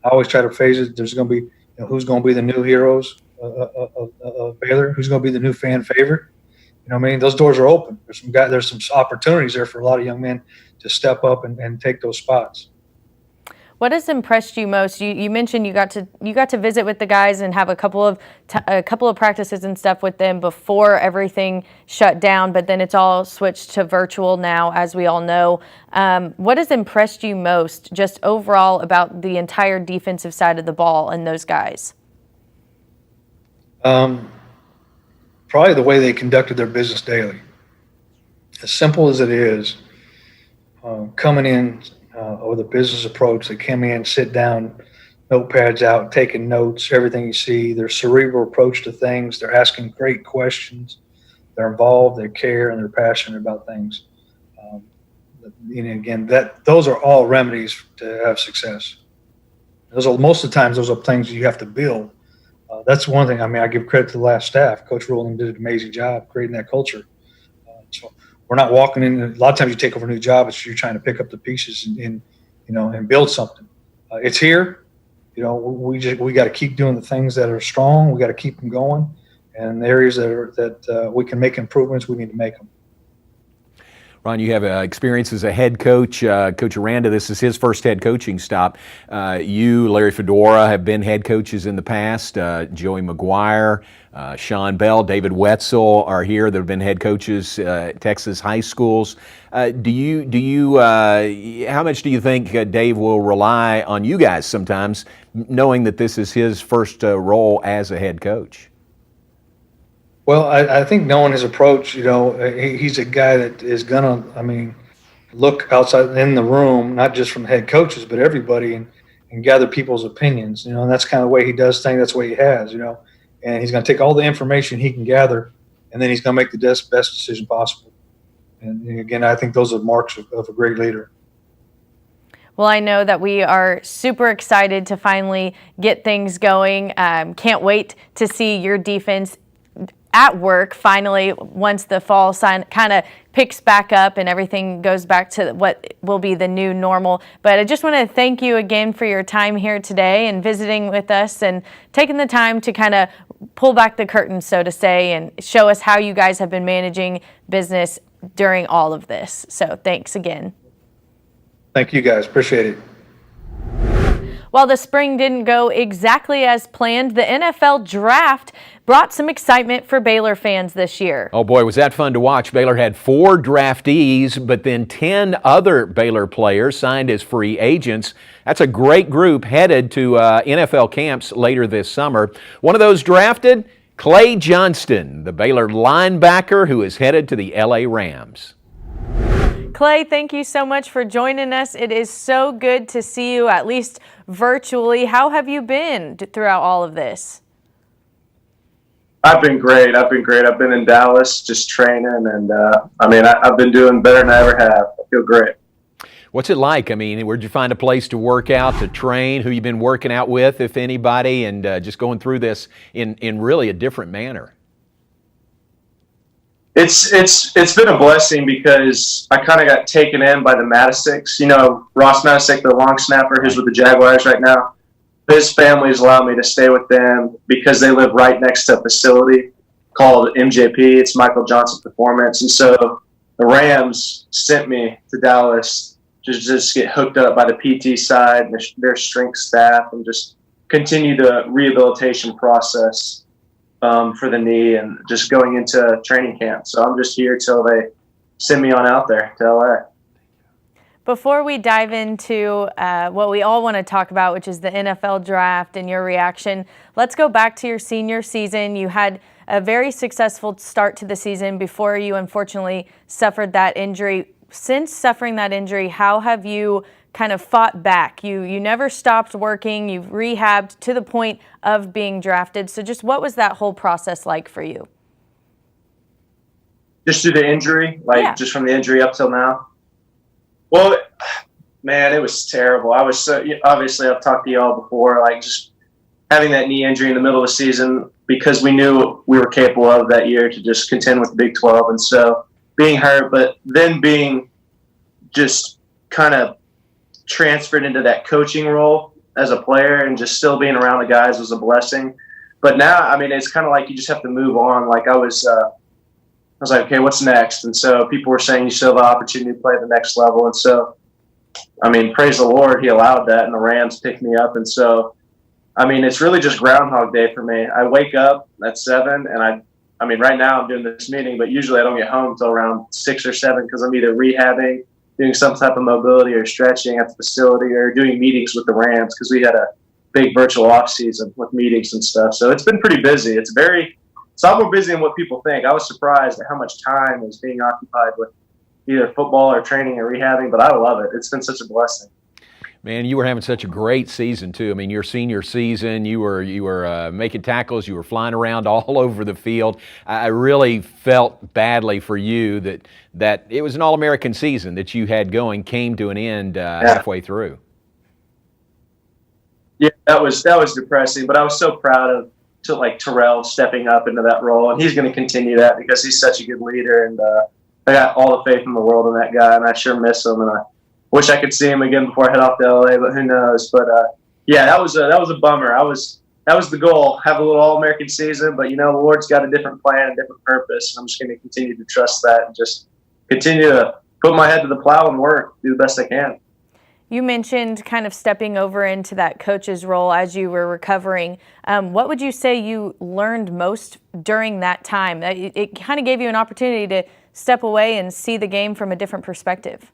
I always try to phase it. There's going to be who's going to be the new heroes of Baylor, who's going to be the new fan favorite. I mean, those doors are open. There's some opportunities there for a lot of young men to step up and take those spots. What has impressed you most? You mentioned you got to visit with the guys and have a couple of practices and stuff with them before everything shut down, but then it's all switched to virtual now, as we all know. What has impressed you most, just overall, about the entire defensive side of the ball and those guys? Probably the way they conducted their business daily. As simple as it is, coming in. With a business approach, they come in, sit down, notepads out, taking notes, everything you see, their cerebral approach to things. They're asking great questions. They're involved, they care, and they're passionate about things. Those are all remedies to have success. Most of the times, those are things you have to build. That's one thing. I mean, I give credit to the last staff. Coach Rowland did an amazing job creating that culture. We're not walking in. A lot of times you take over a new job, you're trying to pick up the pieces and build something. It's here. We got to keep doing the things that are strong. We got to keep them going, and the areas that we can make improvements, we need to make them. Ron, you have experience as a head coach. Coach Aranda, this is his first head coaching stop. You, Larry Fedora, have been head coaches in the past. Joey McGuire, Sean Bell, David Wetzel are here that have been head coaches at Texas high schools. How much do you think Dave will rely on you guys sometimes, knowing that this is his first role as a head coach? Well, I think knowing his approach, he's a guy that is going to, look outside in the room, not just from head coaches, but everybody, and gather people's opinions, and that's kind of the way he does things. That's what he has, and he's going to take all the information he can gather, and then he's going to make the best decision possible. And again, I think those are marks of a great leader. Well, I know that we are super excited to finally get things going. Can't wait to see your defense at work finally once the fall kind of picks back up and everything goes back to what will be the new normal. But I just want to thank you again for your time here today and visiting with us and taking the time to kind of pull back the curtain, so to say, and show us how you guys have been managing business during all of this. So thanks again. Thank you guys. Appreciate it. While the spring didn't go exactly as planned, the NFL draft brought some excitement for Baylor fans this year. Oh boy, was that fun to watch. Baylor had 4 draftees, but then 10 other Baylor players signed as free agents. That's a great group headed to NFL camps later this summer. One of those drafted, Clay Johnston, the Baylor linebacker who is headed to the LA Rams. Clay, thank you so much for joining us. It is so good to see you, at least virtually. How have you been throughout all of this? I've been great. I've been in Dallas just training, and I've been doing better than I ever have. I feel great. What's it like? Where'd you find a place to work out, to train? Who you been working out with, if anybody, and just going through this in really a different manner? It's been a blessing because I kind of got taken in by the Matisics. You know, Ross Matisic, the long snapper, who's with the Jaguars right now. His family's allowed me to stay with them because they live right next to a facility called MJP. It's Michael Johnson Performance. And so the Rams sent me to Dallas to just get hooked up by the PT side, and their strength staff, and just continue the rehabilitation process for the knee and just going into training camp. So I'm just here till they send me on out there to LA. Before we dive into what we all want to talk about, which is the NFL draft and your reaction, let's go back to your senior season. You had a very successful start to the season before you unfortunately suffered that injury. Since suffering that injury, how have you kind of fought back? You never stopped working. You've rehabbed to the point of being drafted. So just what was that whole process like for you? Just through the injury, just from the injury up till now? Well, man, it was terrible. I was so, obviously I've talked to y'all before, like just having that knee injury in the middle of the season because we knew we were capable of that year to just contend with the Big 12. And so being hurt, but then being just kind of transferred into that coaching role as a player and just still being around the guys was a blessing. But now, I mean, it's kind of like you just have to move on. Like I was like, okay, what's next? And so people were saying you still have the opportunity to play at the next level. And so, I mean, praise the Lord, he allowed that, and the Rams picked me up. And so, I mean, it's really just Groundhog Day for me. I wake up at 7, and I mean, right now I'm doing this meeting, but usually I don't get home until around 6 or 7 because I'm either rehabbing, doing some type of mobility or stretching at the facility, or doing meetings with the Rams because we had a big virtual off season with meetings and stuff. So it's been pretty busy. It's a lot more busy than what people think. I was surprised at how much time is being occupied with either football or training or rehabbing, but I love it. It's been such a blessing. Man, you were having such a great season too. I mean, your senior season, you were making tackles, you were flying around all over the field. I really felt badly for you that it was an All-American season that you had going came to an end halfway through. Yeah, that was depressing, but I was so proud of Terrell stepping up into that role, and he's going to continue that because he's such a good leader, and I got all the faith in the world in that guy, and I sure miss him, and I wish I could see him again before I head off to LA, but who knows? But yeah, that was a bummer. That was the goal, have a little All-American season, but the Lord's got a different plan, a different purpose, and I'm just going to continue to trust that and just continue to put my head to the plow and work, do the best I can. You mentioned kind of stepping over into that coach's role as you were recovering. What would you say you learned most during that time? It kind of gave you an opportunity to step away and see the game from a different perspective.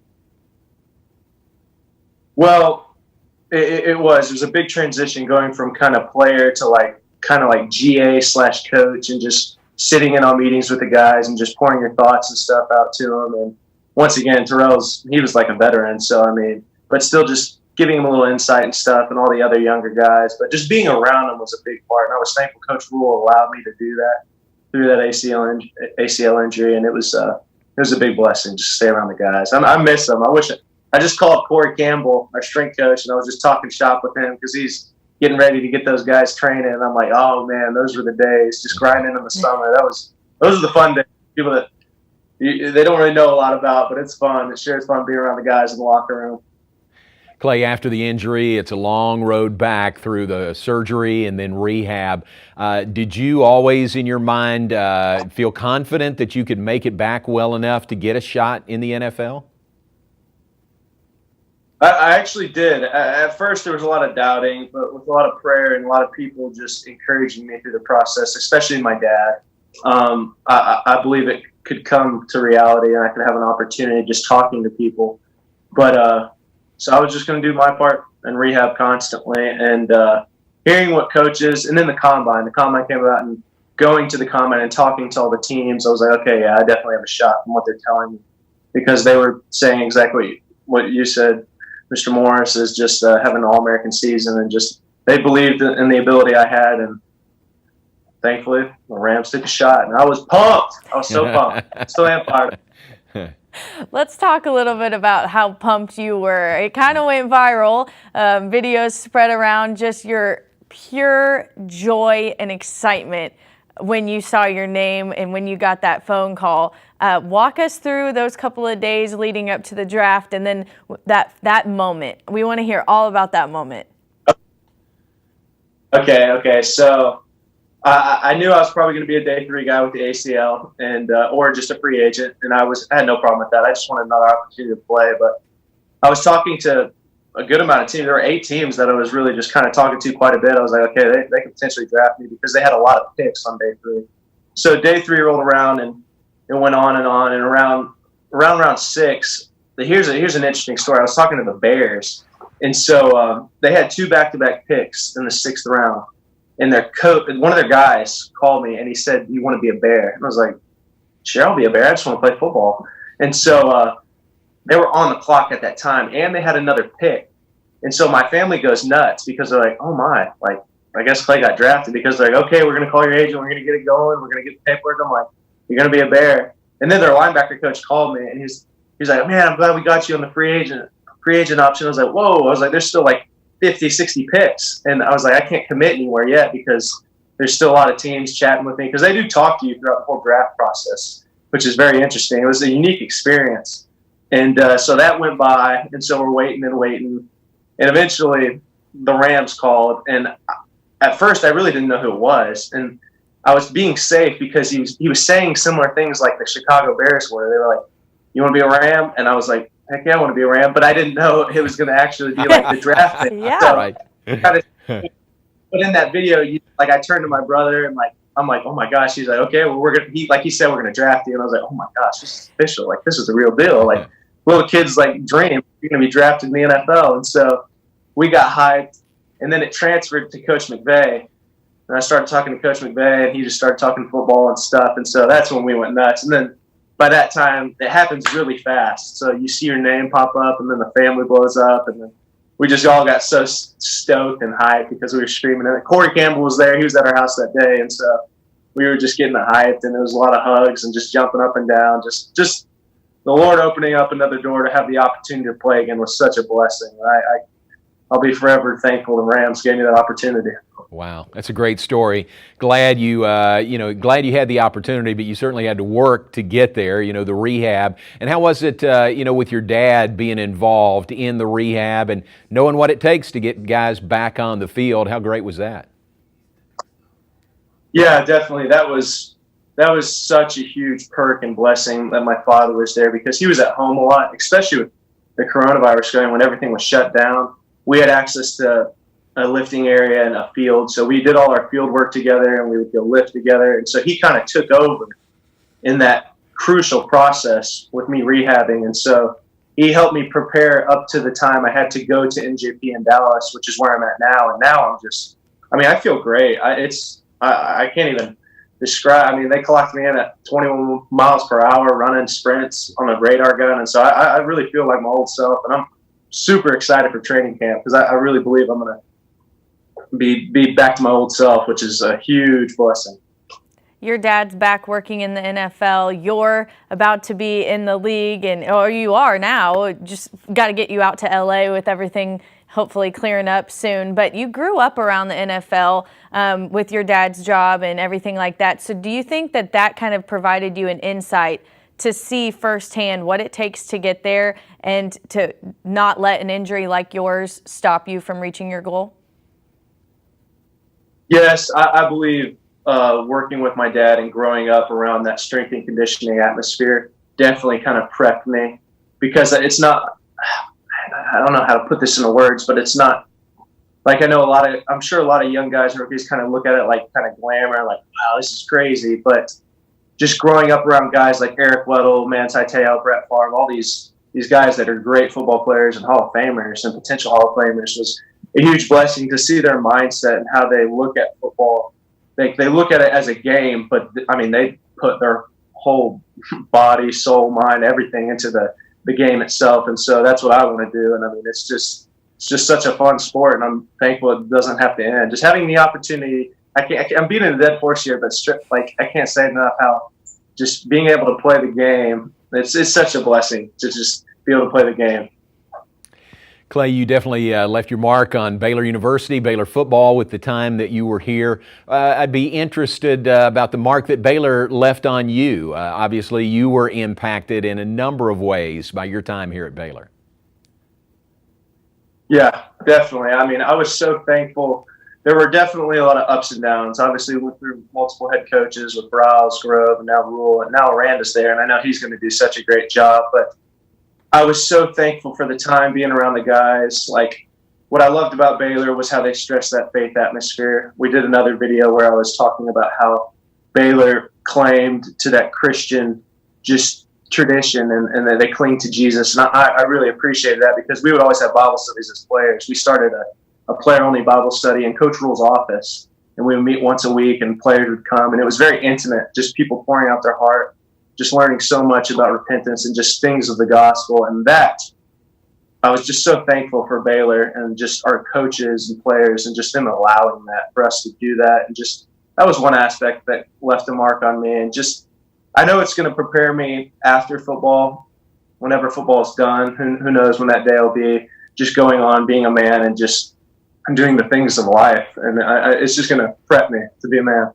Well, it was a big transition going from kind of player to kind of GA/coach, and just sitting in on meetings with the guys and just pouring your thoughts and stuff out to them. And once again, he was like a veteran. So, I mean, but still just giving him a little insight and stuff, and all the other younger guys. But just being around them was a big part. And I was thankful Coach Rule allowed me to do that through that ACL injury. And it was a big blessing just to stay around the guys. I miss them. I just called Corey Campbell, our strength coach, and I was just talking shop with him because he's getting ready to get those guys training. And I'm like, oh, man, those were the days, just grinding in the summer. Those are the fun days. People that they don't really know a lot about, but it's fun. It sure is fun being around the guys in the locker room. Clay, after the injury, it's a long road back through the surgery and then rehab. Did you always in your mind feel confident that you could make it back well enough to get a shot in the NFL? I actually did. At first, there was a lot of doubting, but with a lot of prayer and a lot of people just encouraging me through the process, especially my dad, I believe it could come to reality and I could have an opportunity just talking to people. But so I was just going to do my part and rehab constantly, and hearing what coaches, and then the combine came about, and going to the combine and talking to all the teams, I was like, okay, yeah, I definitely have a shot from what they're telling me, because they were saying exactly what you said, Mr. Morris, is just having an All-American season, and just they believed in the ability I had, and thankfully the Rams took a shot, and I was pumped. I was so pumped. Still am fired. Let's talk a little bit about how pumped you were. It kind of went viral. Videos spread around, just your pure joy and excitement when you saw your name and when you got that phone call. Walk us through those couple of days leading up to the draft and then that moment. We want to hear all about that moment. Okay. So I knew I was probably going to be a day 3 guy with the ACL and or just a free agent, and I had no problem with that. I just wanted another opportunity to play. But I was talking to a good amount of teams. There were 8 teams that I was really just kind of talking to quite a bit. I was like, okay, they could potentially draft me because they had a lot of picks on day 3. So day 3 rolled around and it went on, and around round 6. Here's an interesting story. I was talking to the Bears, and so they had 2 back-to-back picks in the 6th round. And their coach, one of their guys, called me and he said, "You want to be a Bear?" And I was like, "Sure, I'll be a Bear. I just want to play football." And so they were on the clock at that time, and they had another pick. And so my family goes nuts because they're like, "Oh my!" Like, I guess Clay got drafted because they're like, "Okay, we're going to call your agent. We're going to get it going. We're going to get the paperwork." I'm like, "You're going to be a Bear." And then their linebacker coach called me and he's like, "Man, I'm glad we got you on the free agent option." I was like, "Whoa!" I was like, "There's still like 50, 60 picks." And I was like, I can't commit anywhere yet because there's still a lot of teams chatting with me because they do talk to you throughout the whole draft process, which is very interesting. It was a unique experience. And so that went by. And so we're waiting. And eventually the Rams called. And at first I really didn't know who it was. And I was being safe because he was saying similar things like the Chicago Bears were. They were like, "You want to be a Ram?" And I was like, "Heck yeah, I want to be a Ram," but I didn't know it was going to actually be like the draft thing. Yeah. So, Right. but in that video, I turned to my brother and I'm like, "Oh my gosh!" He's like, "Okay, well he said we're gonna draft you," and I was like, "Oh my gosh, this is official! Like this is the real deal!" Like little kids dream you're gonna be drafted in the NFL, and so we got hyped, and then it transferred to Coach McVay, and I started talking to Coach McVay, and he just started talking football and stuff, and so that's when we went nuts, and then. By that time, it happens really fast. So you see your name pop up, and then the family blows up, and then we just all got so stoked and hyped because we were screaming. And Corey Campbell was there; he was at our house that day, and so we were just getting hyped, and there was a lot of hugs and just jumping up and down. Just the Lord opening up another door to have the opportunity to play again was such a blessing. I'll be forever thankful the Rams gave me that opportunity. Wow, that's a great story. Glad you had the opportunity, but you certainly had to work to get there. The rehab. And how was it, with your dad being involved in the rehab and knowing what it takes to get guys back on the field? How great was that? Yeah, definitely. That was such a huge perk and blessing that my father was there because he was at home a lot, especially with the coronavirus going when everything was shut down. We had access to a lifting area and a field. So we did all our field work together and we would go lift together. And so he kind of took over in that crucial process with me rehabbing. And so he helped me prepare up to the time I had to go to NJP in Dallas, which is where I'm at now. And now I feel great. I can't even describe. They clocked me in at 21 miles per hour running sprints on a radar gun. And so I really feel like my old self, and I'm super excited for training camp because I really believe I'm going to be back to my old self, which is a huge blessing. Your dad's back working in the NFL. You're about to be in the league, or you are now. Just got to get you out to LA with everything hopefully clearing up soon. But you grew up around the NFL with your dad's job and everything like that. So do you think that kind of provided you an insight to see firsthand what it takes to get there and to not let an injury like yours stop you from reaching your goal? Yes, I believe working with my dad and growing up around that strength and conditioning atmosphere definitely kind of prepped me because it's not, I don't know how to put this into words, but it's not like I'm sure a lot of young guys and rookies kind of look at it like kind of glamour, like, wow, this is crazy. But just growing up around guys like Eric Weddle, Manti Te'o, Brett Favre, all these guys that are great football players and Hall of Famers and potential Hall of Famers was a huge blessing to see their mindset and how they look at football. They look at it as a game, but they put their whole body, soul, mind, everything into the game itself. And so that's what I want to do. And it's just such a fun sport, and I'm thankful it doesn't have to end. Just having the opportunity, I'm beating a dead horse here, but I can't say enough how just being able to play the game, it's such a blessing to just be able to play the game. Clay, you definitely left your mark on Baylor University, Baylor football with the time that you were here. I'd be interested about the mark that Baylor left on you. Obviously, you were impacted in a number of ways by your time here at Baylor. Yeah, definitely. I mean, I was so thankful. There were definitely a lot of ups and downs. Obviously, we went through multiple head coaches with Browse, Grove, and now Rule, and now Aranda's there, and I know he's going to do such a great job. But I was so thankful for the time being around the guys. Like, what I loved about Baylor was how they stressed that faith atmosphere. We did another video where I was talking about how Baylor claimed to that Christian just tradition and that they cling to Jesus. And I really appreciated that because we would always have Bible studies as players. We started a player-only Bible study in Coach Rule's office, and we would meet once a week and players would come, and it was very intimate, just people pouring out their heart, just learning so much about repentance and just things of the gospel. And that, I was just so thankful for Baylor and just our coaches and players and just them allowing that for us to do that. And just, that was one aspect that left a mark on me. And just, I know it's going to prepare me after football, whenever football is done. Who knows when that day will be, just going on, being a man and just doing the things of life. And it's just going to prep me to be a man.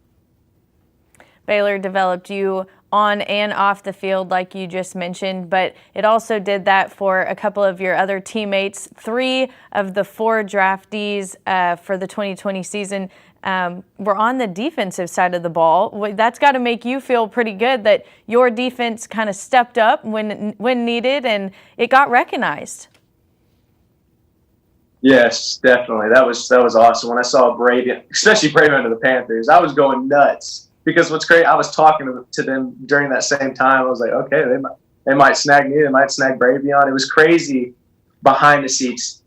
Baylor developed you on and off the field, like you just mentioned, but it also did that for a couple of your other teammates. 3 of the 4 draftees for the 2020 season were on the defensive side of the ball. That's got to make you feel pretty good that your defense kind of stepped up when needed and it got recognized. Yes, definitely. That was awesome. When I saw Bravion, especially Bravion to the Panthers, I was going nuts. Because what's great, I was talking to them during that same time. I was like, okay, they might snag me. They might snag Bravion. It was crazy behind the scenes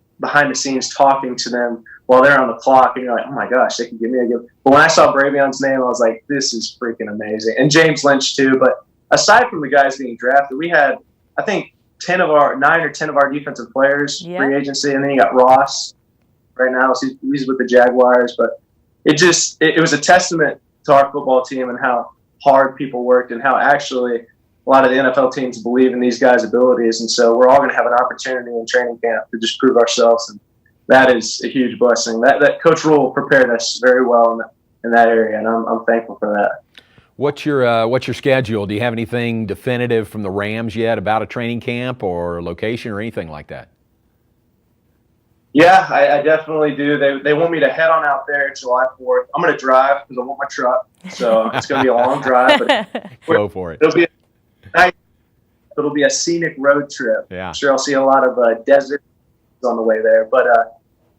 talking to them while they're on the clock. And you're like, oh, my gosh, they can give me a good. But when I saw Bravion's name, I was like, this is freaking amazing. And James Lynch, too. But aside from the guys being drafted, we had, I think, 9 or 10 of our defensive players free agency. And then you got Ross right now. He's with the Jaguars. But it was a testament to our football team and how hard people worked and how actually a lot of the NFL teams believe in these guys' abilities. And so we're all going to have an opportunity in training camp to just prove ourselves. And that is a huge blessing. That Coach Rule prepared us very well in that area, and I'm thankful for that. What's your schedule? Do you have anything definitive from the Rams yet about a training camp or location or anything like that? Yeah, I definitely do. They want me to head on out there July 4th. I'm going to drive because I want my truck. So it's going to be a long drive. But go for it. It'll be a scenic road trip. Yeah. I'm sure I'll see a lot of desert on the way there. But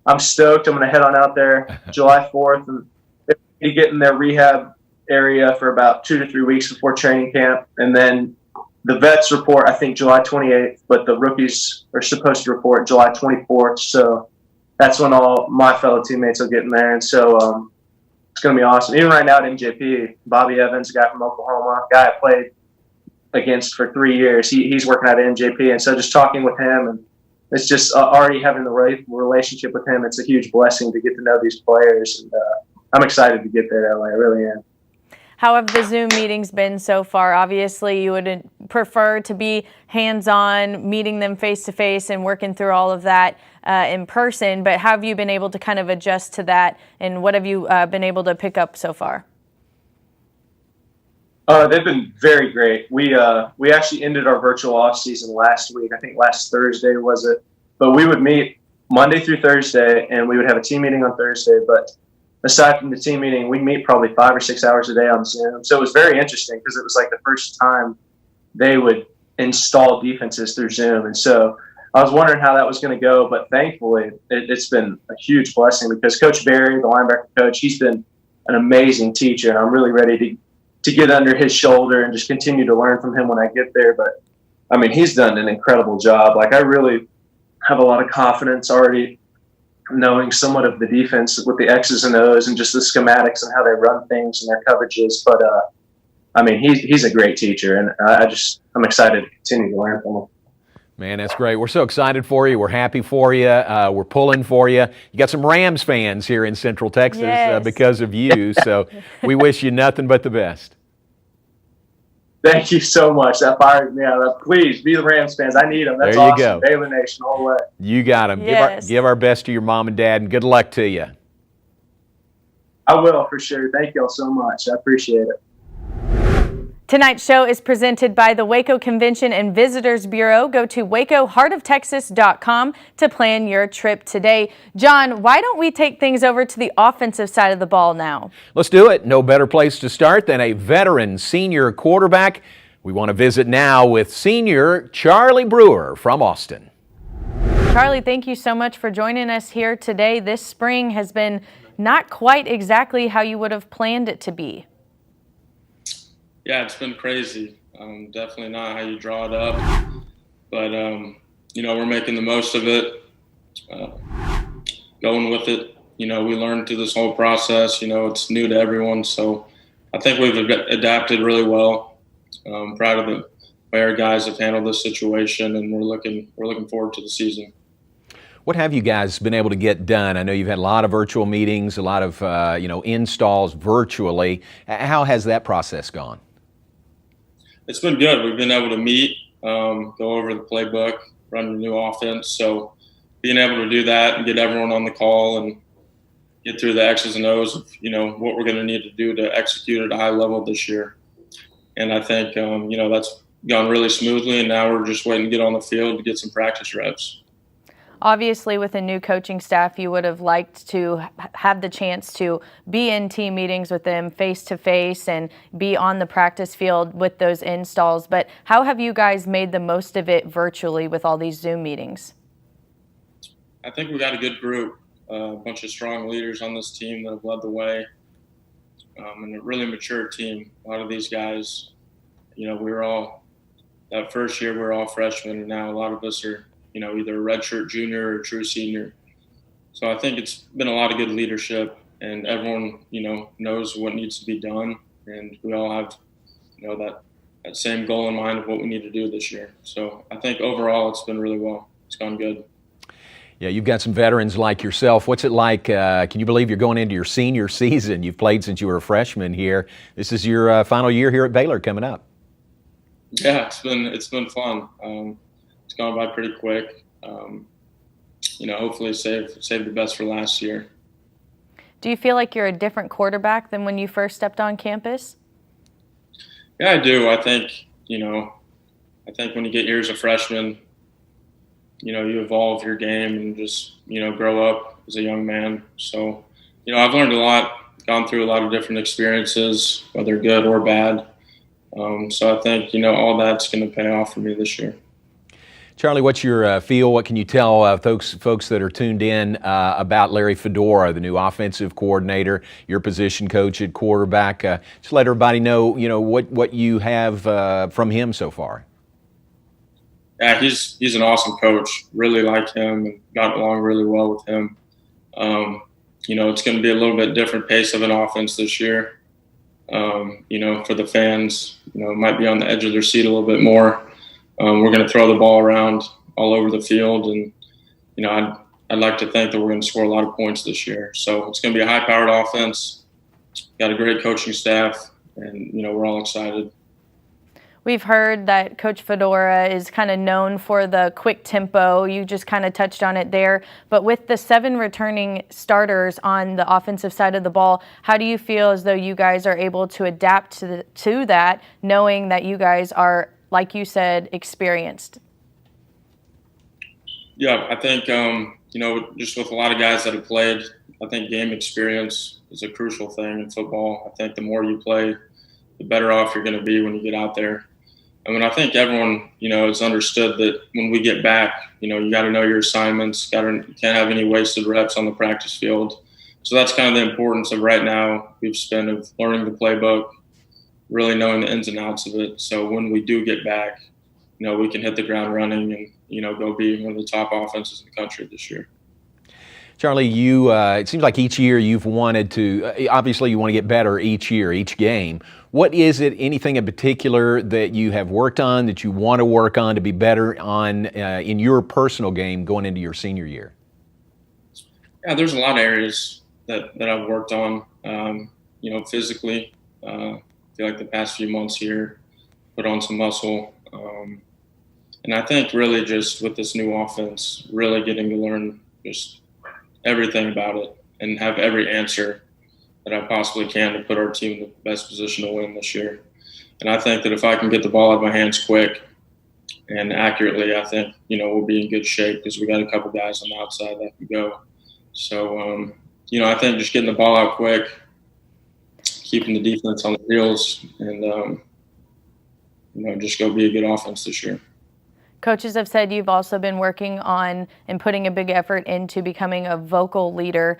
I'm stoked. I'm going to head on out there July 4th and get in their rehab area for about 2 to 3 weeks before training camp. And then the vets report, I think, July 28th, but the rookies are supposed to report July 24th. So that's when all my fellow teammates will get in there. And so it's going to be awesome. Even right now at MJP, Bobby Evans, a guy from Oklahoma, a guy I played against for 3 years, he's working at MJP. And so just talking with him, and it's just already having the right relationship with him, it's a huge blessing to get to know these players. And I'm excited to get there, LA. I really am. How have the Zoom meetings been so far? Obviously, you would prefer to be hands-on, meeting them face-to-face and working through all of that in person, but have you been able to kind of adjust to that, and what have you been able to pick up so far? They've been very great. We actually ended our virtual off season last week. I think last Thursday was it, but we would meet Monday through Thursday, and we would have a team meeting on Thursday, but aside from the team meeting, we meet probably 5 or 6 hours a day on Zoom. So it was very interesting because it was like the first time they would install defenses through Zoom. And so I was wondering how that was going to go, but thankfully it's been a huge blessing because Coach Barry, the linebacker coach, he's been an amazing teacher, and I'm really ready to get under his shoulder and just continue to learn from him when I get there. But I mean, he's done an incredible job. Like, I really have a lot of confidence already knowing somewhat of the defense with the X's and O's and just the schematics and how they run things and their coverages. But I mean, he's a great teacher, and I'm excited to continue to learn from him. Man, that's great. We're so excited for you. We're happy for you. We're pulling for you. You got some Rams fans here in Central Texas because of you, so we wish you nothing but the best. Thank you so much. That fires me up. Please be the Rams fans. I need them. That's there you awesome. go. Baylor Nation all the way. You got them. Yes. Give our best to your mom and dad, and good luck to you. I will, for sure. Thank you all so much. I appreciate it. Tonight's show is presented by the Waco Convention and Visitors Bureau. Go to wacoheartoftexas.com to plan your trip today. John, why don't we take things over to the offensive side of the ball now? Let's do it. No better place to start than a veteran senior quarterback. We want to visit now with senior Charlie Brewer from Austin. Charlie, thank you so much for joining us here today. This spring has been not quite exactly how you would have planned it to be. Yeah, it's been crazy. Definitely not how you draw it up. But, we're making the most of it, going with it. We learned through this whole process. It's new to everyone. So I think we've adapted really well. Proud of the way our guys have handled this situation, and we're looking forward to the season. What have you guys been able to get done? I know you've had a lot of virtual meetings, a lot of installs virtually. How has that process gone? It's been good. We've been able to meet, go over the playbook, run the new offense. So being able to do that and get everyone on the call and get through the X's and O's of, what we're going to need to do to execute at a high level this year. And I think, that's gone really smoothly. And now we're just waiting to get on the field to get some practice reps. Obviously, with a new coaching staff, you would have liked to have the chance to be in team meetings with them face-to-face and be on the practice field with those installs. But how have you guys made the most of it virtually with all these Zoom meetings? I think we got a good group, a bunch of strong leaders on this team that have led the way, and a really mature team. A lot of these guys, that first year we were all freshmen, and now a lot of us are either a redshirt junior or a true senior. So I think it's been a lot of good leadership, and everyone, knows what needs to be done. And we all have, that same goal in mind of what we need to do this year. So I think overall it's been really well. It's gone good. Yeah, you've got some veterans like yourself. What's it like? Can you believe you're going into your senior season? You've played since you were a freshman here. This is your final year here at Baylor coming up. Yeah, it's been fun. It's gone by pretty quick. Hopefully save the best for last year. Do you feel like you're a different quarterback than when you first stepped on campus? Yeah, I do. I think when you get here as a freshman, you evolve your game and just, grow up as a young man. So, I've learned a lot, gone through a lot of different experiences, whether good or bad. So I think, all that's going to pay off for me this year. Charlie, what's your feel? What can you tell folks that are tuned in about Larry Fedora, the new offensive coordinator, your position coach at quarterback? Just let everybody know, what you have from him so far. Yeah, he's an awesome coach. Really like him and got along really well with him. It's going to be a little bit different pace of an offense this year. For the fans, it might be on the edge of their seat a little bit more. We're going to throw the ball around all over the field, and I'd like to think that we're going to score a lot of points this year. So it's going to be a high-powered offense. Got a great coaching staff, and we're all excited. We've heard that Coach Fedora is kind of known for the quick tempo. You just kind of touched on it there. But with the 7 returning starters on the offensive side of the ball, how do you feel as though you guys are able to adapt to that, knowing that you guys are, like you said, experienced? Yeah, I think, just with a lot of guys that have played, I think game experience is a crucial thing in football. I think the more you play, the better off you're going to be when you get out there. I think everyone, has understood that when we get back, you got to know your assignments, you can't have any wasted reps on the practice field. So that's kind of the importance of right now we've spent of learning the playbook, really knowing the ins and outs of it. So when we do get back, we can hit the ground running and, go be one of the top offenses in the country this year. Charlie, it seems like each year you've wanted to, obviously you want to get better each year, each game. What is it, anything in particular that you have worked on, that you want to work on to be better on in your personal game going into your senior year? Yeah, there's a lot of areas that I've worked on, physically. I feel like the past few months here, put on some muscle. And I think really just with this new offense, really getting to learn just everything about it and have every answer that I possibly can to put our team in the best position to win this year. And I think that if I can get the ball out of my hands quick and accurately, I think, we'll be in good shape because we got a couple guys on the outside that can go. So, I think just getting the ball out quick, keeping the defense on the heels, and, just go be a good offense this year. Coaches have said you've also been working on and putting a big effort into becoming a vocal leader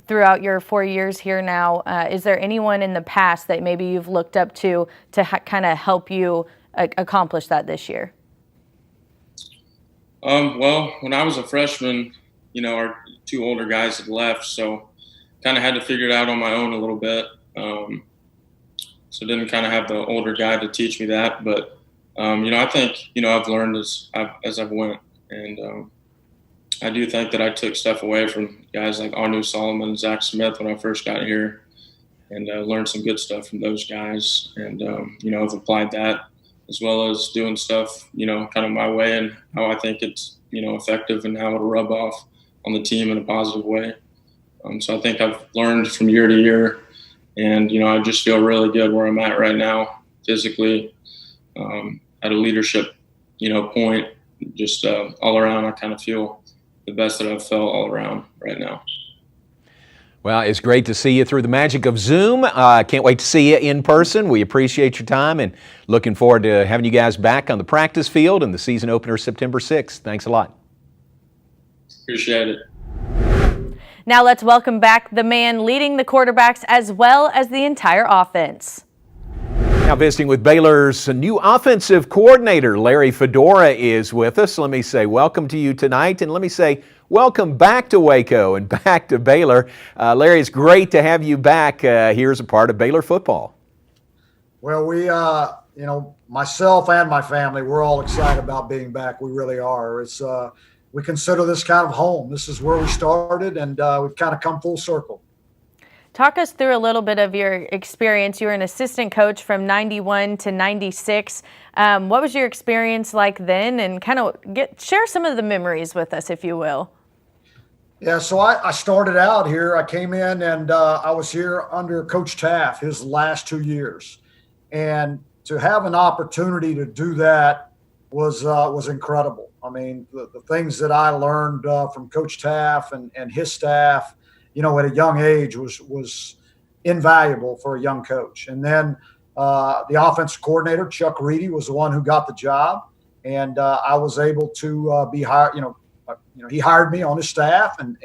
throughout your 4 years here now. Is there anyone in the past that maybe you've looked up to kind of help you accomplish that this year? Well, when I was a freshman, our two older guys had left, so kind of had to figure it out on my own a little bit. So didn't kind of have the older guy to teach me that, but I think, I've learned as I've went. And I do think that I took stuff away from guys like Anu Solomon and Zach Smith when I first got here, and learned some good stuff from those guys. And, I've applied that as well as doing stuff, kind of my way and how I think it's, effective and how it'll rub off on the team in a positive way. So I think I've learned from year to year, and, I just feel really good where I'm at right now, physically, at a leadership, point, just all around. I kind of feel the best that I've felt all around right now. Well, it's great to see you through the magic of Zoom. Can't wait to see you in person. We appreciate your time and looking forward to having you guys back on the practice field and the season opener September 6th. Thanks a lot. Appreciate it. Now let's welcome back the man leading the quarterbacks as well as the entire offense. Now visiting with Baylor's new offensive coordinator, Larry Fedora, is with us. Let me say welcome to you tonight, and let me say welcome back to Waco and back to Baylor. Larry, it's great to have you back here as a part of Baylor football. Well, we, myself and my family, we're all excited about being back. We really are. It's we consider this kind of home. This is where we started, and we've kind of come full circle. Talk us through a little bit of your experience. You were an assistant coach from 91 to 96. What was your experience like then? And kind of share some of the memories with us, if you will. Yeah, so I started out here. I came in and I was here under Coach Taft his last 2 years. And to have an opportunity to do that was incredible. I mean, the things that I learned from Coach Taft and his staff, at a young age was invaluable for a young coach. And then the offensive coordinator, Chuck Reedy, was the one who got the job. And I was able to be hired, he hired me on his staff. And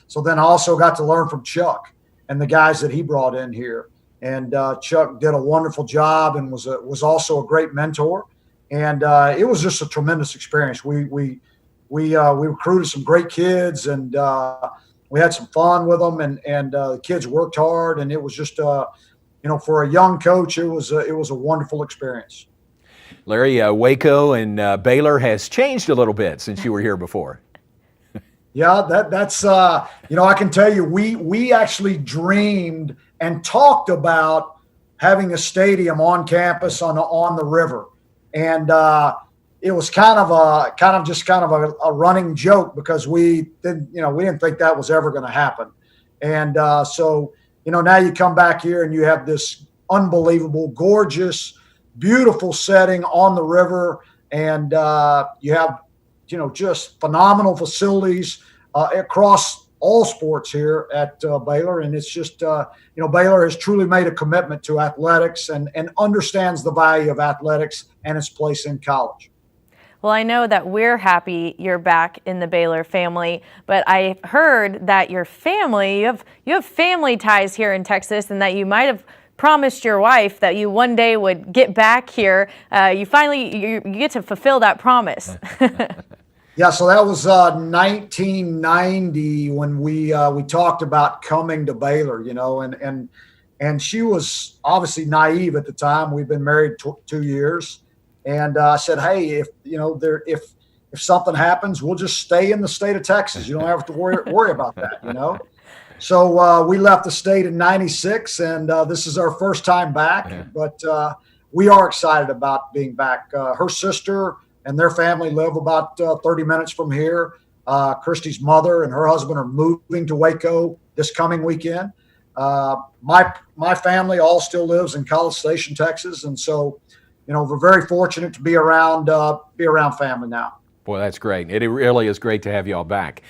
so then I also got to learn from Chuck and the guys that he brought in here. And Chuck did a wonderful job and was also a great mentor. And it was just a tremendous experience. We recruited some great kids, and we had some fun with them, and the kids worked hard, and it was just, for a young coach, it was a wonderful experience. Larry, Waco and Baylor has changed a little bit since you were here before. Yeah, that's I can tell you, we actually dreamed and talked about having a stadium on campus on the river, and it was kind of a running joke because we didn't think that was ever going to happen. And so now you come back here and you have this unbelievable, gorgeous, beautiful setting on the river, and you have just phenomenal facilities across all sports here at Baylor. And it's just Baylor has truly made a commitment to athletics and understands the value of athletics and its place in college. Well, I know that we're happy you're back in the Baylor family, but I heard that your family, you have family ties here in Texas, and that you might have promised your wife that you one day would get back here. You get to fulfill that promise. Yeah, so that was 1990 when we talked about coming to Baylor, and she was obviously naive at the time. We've been married 2 years. And I said, hey, if something happens, we'll just stay in the state of Texas. You don't have to worry about that, So we left the state in 96, and this is our first time back. But we are excited about being back. Her sister and their family live about 30 minutes from here. Christy's mother and her husband are moving to Waco this coming weekend. My family all still lives in College Station, Texas, and so, we're very fortunate to be around family now. Boy, that's great. It really is great to have you all back.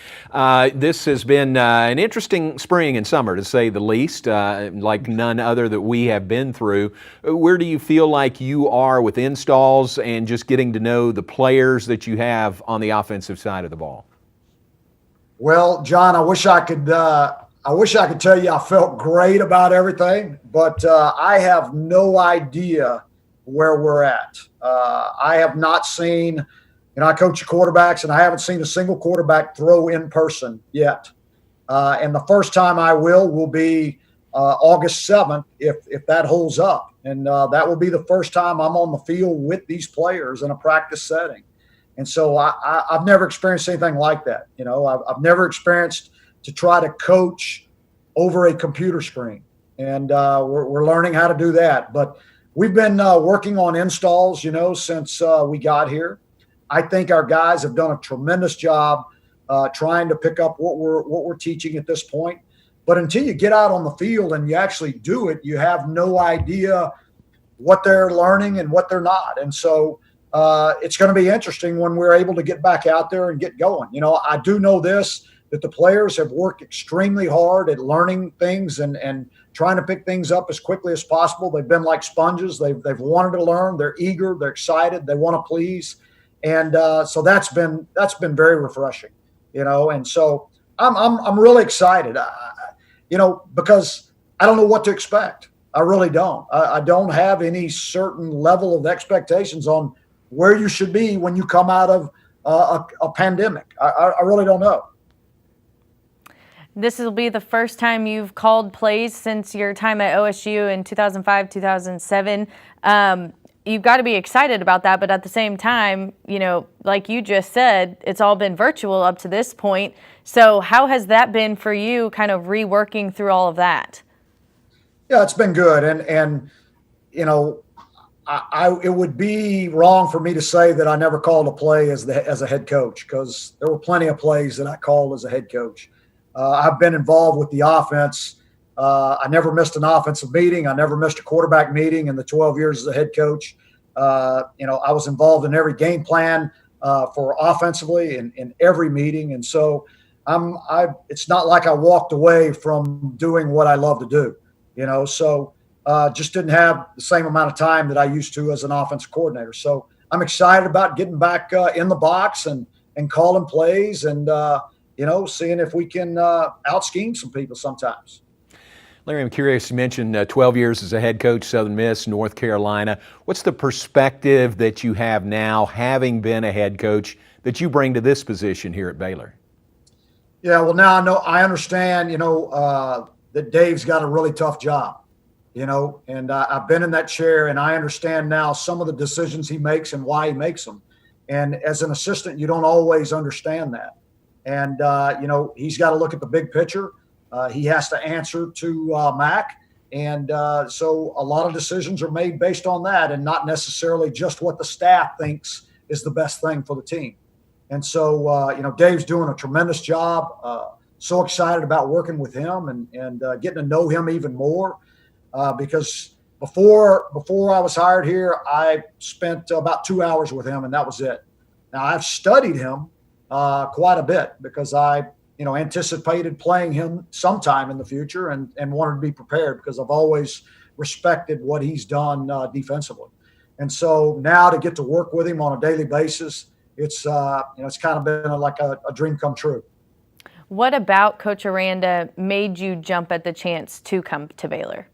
This has been an interesting spring and summer, to say the least, like none other that we have been through. Where do you feel like you are with installs and just getting to know the players that you have on the offensive side of the ball? Well, John, I wish I could tell you I felt great about everything, but I have no idea where we're at. I have not seen. I coach quarterbacks, and I haven't seen a single quarterback throw in person yet. And the first time I will be August 7th, if that holds up. And that will be the first time I'm on the field with these players in a practice setting. And so I've never experienced anything like that. I've never experienced to try to coach over a computer screen. And we're learning how to do that. But we've been working on installs, since we got here. I think our guys have done a tremendous job trying to pick up what we're teaching at this point. But until you get out on the field and you actually do it, you have no idea what they're learning and what they're not. And so it's going to be interesting when we're able to get back out there and get going. I do know that the players have worked extremely hard at learning things and trying to pick things up as quickly as possible. They've been like sponges. They've wanted to learn. They're eager. They're excited. They want to please. And so that's been very refreshing, and so I'm really excited, because I don't know what to expect. I really don't. I don't have any certain level of expectations on where you should be when you come out of a pandemic. I really don't know. This will be the first time you've called plays since your time at OSU in 2005, 2007. You've got to be excited about that, but at the same time, like you just said, it's all been virtual up to this point. So how has that been for you, kind of reworking through all of that? Yeah, it's been good. And it would be wrong for me to say that I never called a play as a head coach, because there were plenty of plays that I called as a head coach. I've been involved with the offense. I never missed an offensive meeting. I never missed a quarterback meeting in the 12 years as a head coach. I was involved in every game plan for offensively in every meeting. And so it's not like I walked away from doing what I love to do, so just didn't have the same amount of time that I used to as an offensive coordinator. So I'm excited about getting back in the box and calling plays and, seeing if we can out-scheme some people sometimes. Larry, I'm curious, you mentioned 12 years as a head coach, Southern Miss, North Carolina. What's the perspective that you have now, having been a head coach, that you bring to this position here at Baylor? Yeah, well, now I understand, that Dave's got a really tough job, and I've been in that chair, and I understand now some of the decisions he makes and why he makes them. And as an assistant, you don't always understand that. And, he's got to look at the big picture. He has to answer to Mac. And so a lot of decisions are made based on that and not necessarily just what the staff thinks is the best thing for the team. And so, Dave's doing a tremendous job. So excited about working with him and getting to know him even more because before I was hired here, I spent about 2 hours with him, and that was it. Now, I've studied him quite a bit because I anticipated playing him sometime in the future and wanted to be prepared because I've always respected what he's done defensively. And so now to get to work with him on a daily basis, it's kind of been like a dream come true. What about Coach Aranda made you jump at the chance to come to Baylor?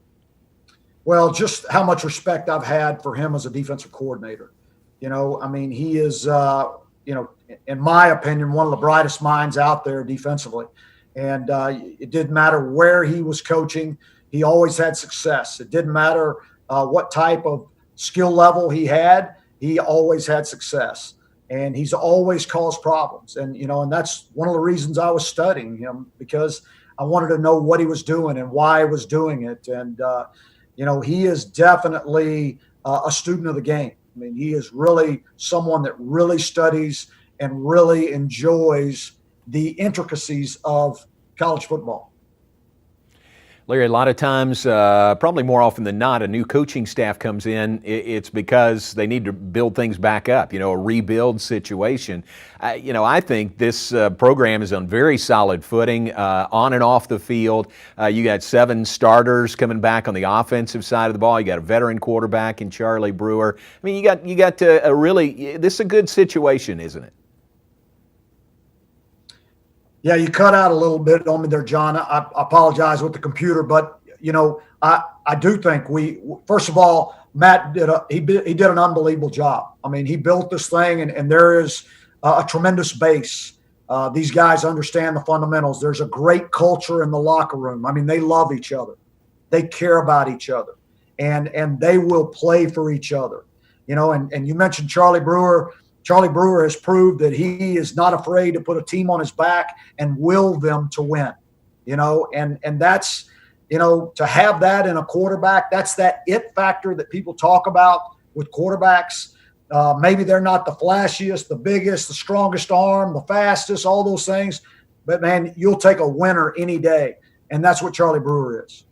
Well, just how much respect I've had for him as a defensive coordinator. He is, in my opinion, one of the brightest minds out there defensively. And it didn't matter where he was coaching. He always had success. It didn't matter what type of skill level he had. He always had success. And he's always caused problems. And, and that's one of the reasons I was studying him, because I wanted to know what he was doing and why he was doing it. And, he is definitely a student of the game. I mean, he is really someone that really studies and really enjoys the intricacies of college football. Larry, a lot of times, probably more often than not, a new coaching staff comes in, it's because they need to build things back up, a rebuild situation. I think this program is on very solid footing on and off the field. You got 7 starters coming back on the offensive side of the ball. You got a veteran quarterback in Charlie Brewer. I mean, you got a really, this is a good situation, isn't it? Yeah, you cut out a little bit on me there, John. I apologize with the computer, but I do think first of all, Matt did an unbelievable job. I mean, he built this thing, and there is a tremendous base. These guys understand the fundamentals. There's a great culture in the locker room. I mean, they love each other, they care about each other, and they will play for each other. And you mentioned Charlie Brewer. Charlie Brewer has proved that he is not afraid to put a team on his back and will them to win, and that's, to have that in a quarterback, that's that it factor that people talk about with quarterbacks. Maybe they're not the flashiest, the biggest, the strongest arm, the fastest, all those things, but man, you'll take a winner any day. And that's what Charlie Brewer is.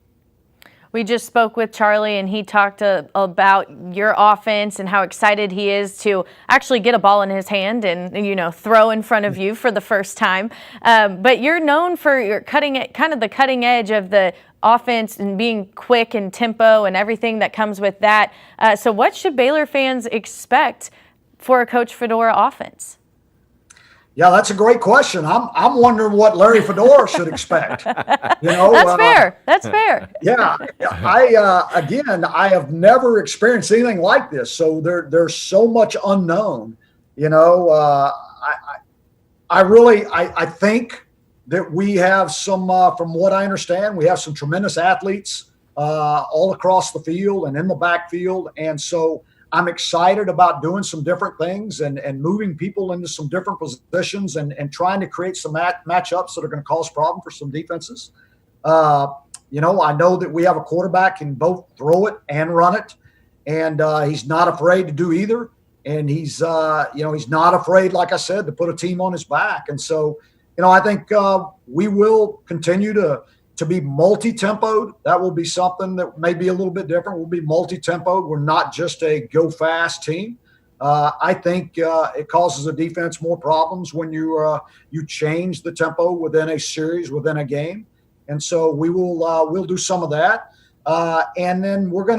We just spoke with Charlie, and he talked about your offense and how excited he is to actually get a ball in his hand and throw in front of you for the first time. But you're known for your the cutting edge of the offense and being quick and tempo and everything that comes with that. So what should Baylor fans expect for a Coach Fedora offense? Yeah, that's a great question. I'm wondering what Larry Fedora should expect. That's fair. That's fair. Yeah, I have never experienced anything like this. So there's so much unknown. I think that we have some, from what I understand, we have some tremendous athletes all across the field and in the backfield, and so I'm excited about doing some different things and moving people into some different positions and trying to create some matchups that are going to cause problem for some defenses. I know that we have a quarterback who can both throw it and run it, and he's not afraid to do either. And he's not afraid, like I said, to put a team on his back. And so, I think we will continue to be multi-tempoed. That will be something that may be a little bit different. We'll be multi-tempoed. We're not just a go-fast team. I think it causes a defense more problems when you change the tempo within a series, within a game. And so we'll do some of that. And then what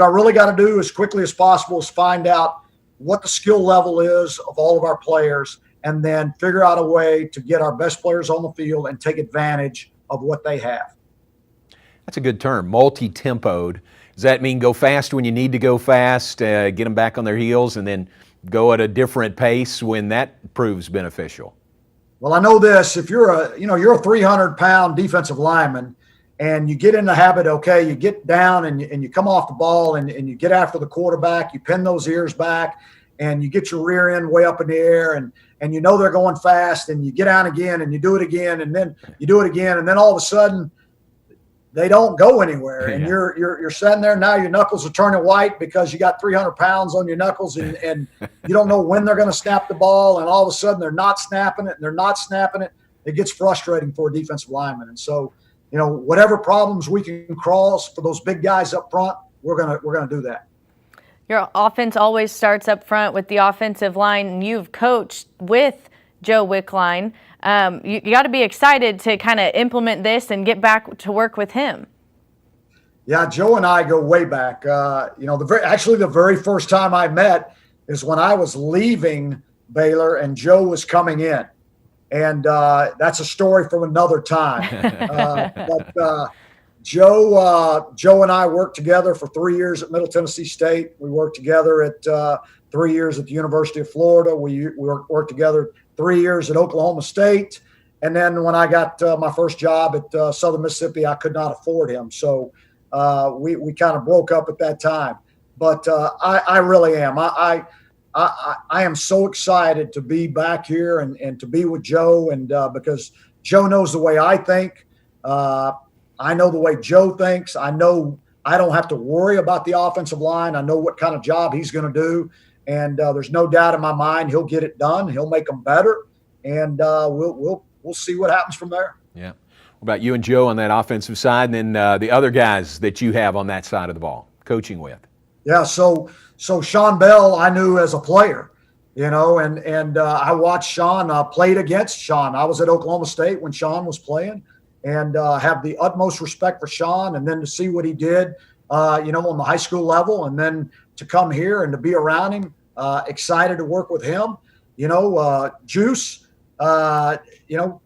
I really got to do as quickly as possible is find out what the skill level is of all of our players, and then figure out a way to get our best players on the field and take advantage of what they have. That's a good term, multi-tempoed. Does that mean go fast when you need to go fast, get them back on their heels, and then go at a different pace when that proves beneficial? Well, I know this. If you're a 300-pound defensive lineman and you get in the habit, you get down and you come off the ball and you get after the quarterback, you pin those ears back and you get your rear end way up in the air and they're going fast, and you get down again and you do it again, and then you do it again, and then all of a sudden they don't go anywhere. And you're sitting there, now your knuckles are turning white because you got 300 pounds on your knuckles, and you don't know when they're going to snap the ball, and all of a sudden they're not snapping it, and they're not snapping it. It gets frustrating for a defensive lineman. And so, whatever problems we can cause for those big guys up front, we're gonna do that. Your offense always starts up front with the offensive line, and you've coached with Joe Wickline. You got to be excited to kind of implement this and get back to work with him. Yeah, Joe and I go way back. The very first time I met is when I was leaving Baylor and Joe was coming in. And that's a story from another time. But Joe and I worked together for 3 years at Middle Tennessee State. We worked together at 3 years at the University of Florida. We worked together 3 years at Oklahoma State. And then when I got my first job at Southern Mississippi, I could not afford him. So we kind of broke up at that time. But I really am. I am so excited to be back here and to be with Joe, and because Joe knows the way I think. I know the way Joe thinks. I know I don't have to worry about the offensive line. I know what kind of job he's going to do. And there's no doubt in my mind he'll get it done. He'll make them better. And we'll see what happens from there. Yeah. What about you and Joe on that offensive side, and then the other guys that you have on that side of the ball, coaching with? Yeah, so Sean Bell I knew as a player, and I watched Sean, played against Sean. I was at Oklahoma State when Sean was playing, and have the utmost respect for Sean. And then to see what he did, on the high school level, and then to come here and to be around him, excited to work with him. Juice.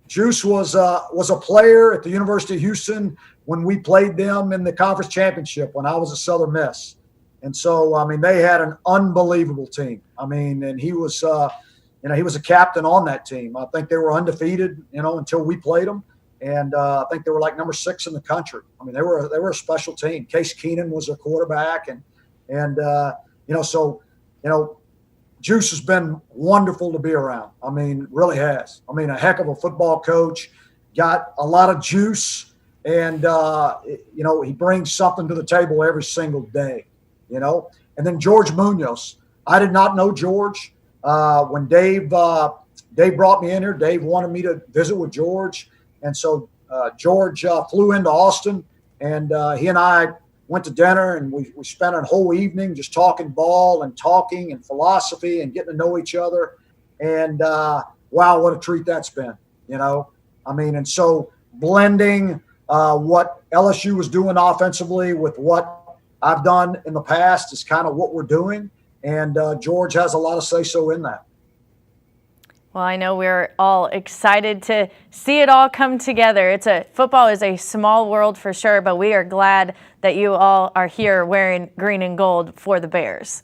Juice was a player at the University of Houston when we played them in the conference championship when I was at Southern Miss. And so, they had an unbelievable team. And he was, he was a captain on that team. I think they were undefeated, until we played them. And I think they were like number 6 in the country. They were a special team. Case Keenan was their quarterback. Juice has been wonderful to be around. Really has. A heck of a football coach, got a lot of juice, and, he brings something to the table every single day, And then George Munoz. I did not know George. When Dave brought me in here, Dave wanted me to visit with George. And so George flew into Austin, and he and I went to dinner, and we spent a whole evening just talking ball and talking and philosophy and getting to know each other. And wow, what a treat that's been, and so blending what LSU was doing offensively with what I've done in the past is kind of what we're doing. And George has a lot of say-so in that. Well, I know we're all excited to see it all come together. Football is a small world for sure, but we are glad that you all are here wearing green and gold for the Bears.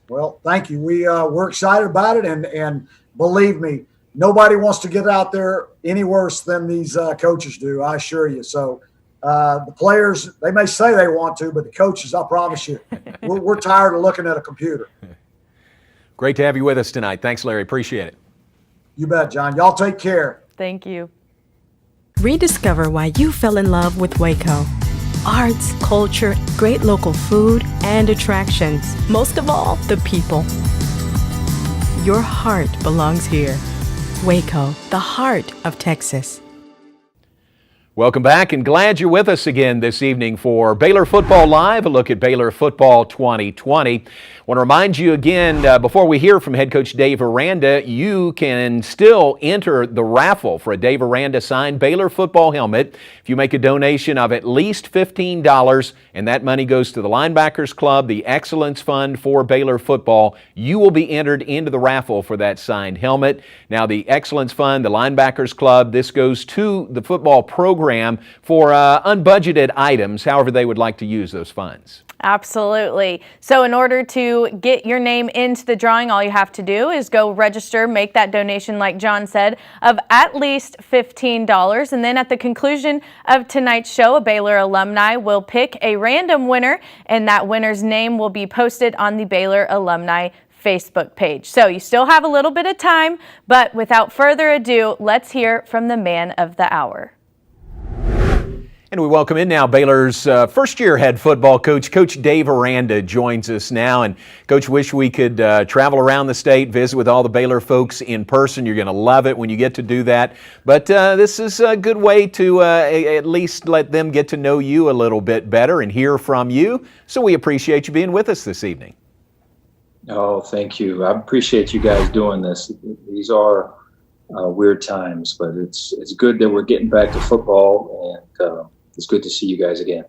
Well, thank you. We're excited about it, and believe me, nobody wants to get out there any worse than these coaches do, I assure you. So the players, they may say they want to, but the coaches, I promise you, we're tired of looking at a computer. Great to have you with us tonight. Thanks, Larry. Appreciate it. You bet, John. Y'all take care. Thank you. Rediscover why you fell in love with Waco. Arts, culture, great local food, and attractions. Most of all, the people. Your heart belongs here. Waco, the heart of Texas. Welcome back, and glad you're with us again this evening for Baylor Football Live, a look at Baylor Football 2020. I want to remind you again, before we hear from head coach Dave Aranda, you can still enter the raffle for a Dave Aranda signed Baylor football helmet if you make a donation of at least $15, and that money goes to the Linebackers Club, the Excellence Fund for Baylor football. You will be entered into the raffle for that signed helmet. Now, the Excellence Fund, the Linebackers Club, this goes to the football program for unbudgeted items, however they would like to use those funds. Absolutely. So in order to get your name into the drawing, all you have to do is go register, make that donation, like John said, of at least $15. And then at the conclusion of tonight's show, a Baylor alumni will pick a random winner, and that winner's name will be posted on the Baylor Alumni Facebook page. So you still have a little bit of time, but without further ado, let's hear from the man of the hour. And we welcome in now Baylor's first-year head football coach, Coach Dave Aranda, joins us now. And Coach, wish we could travel around the state, visit with all the Baylor folks in person. You're going to love it when you get to do that. But this is a good way to at least let them get to know you a little bit better and hear from you. So we appreciate you being with us this evening. Oh, thank you. I appreciate you guys doing this. These are weird times, but it's good that we're getting back to football, and it's good to see you guys again.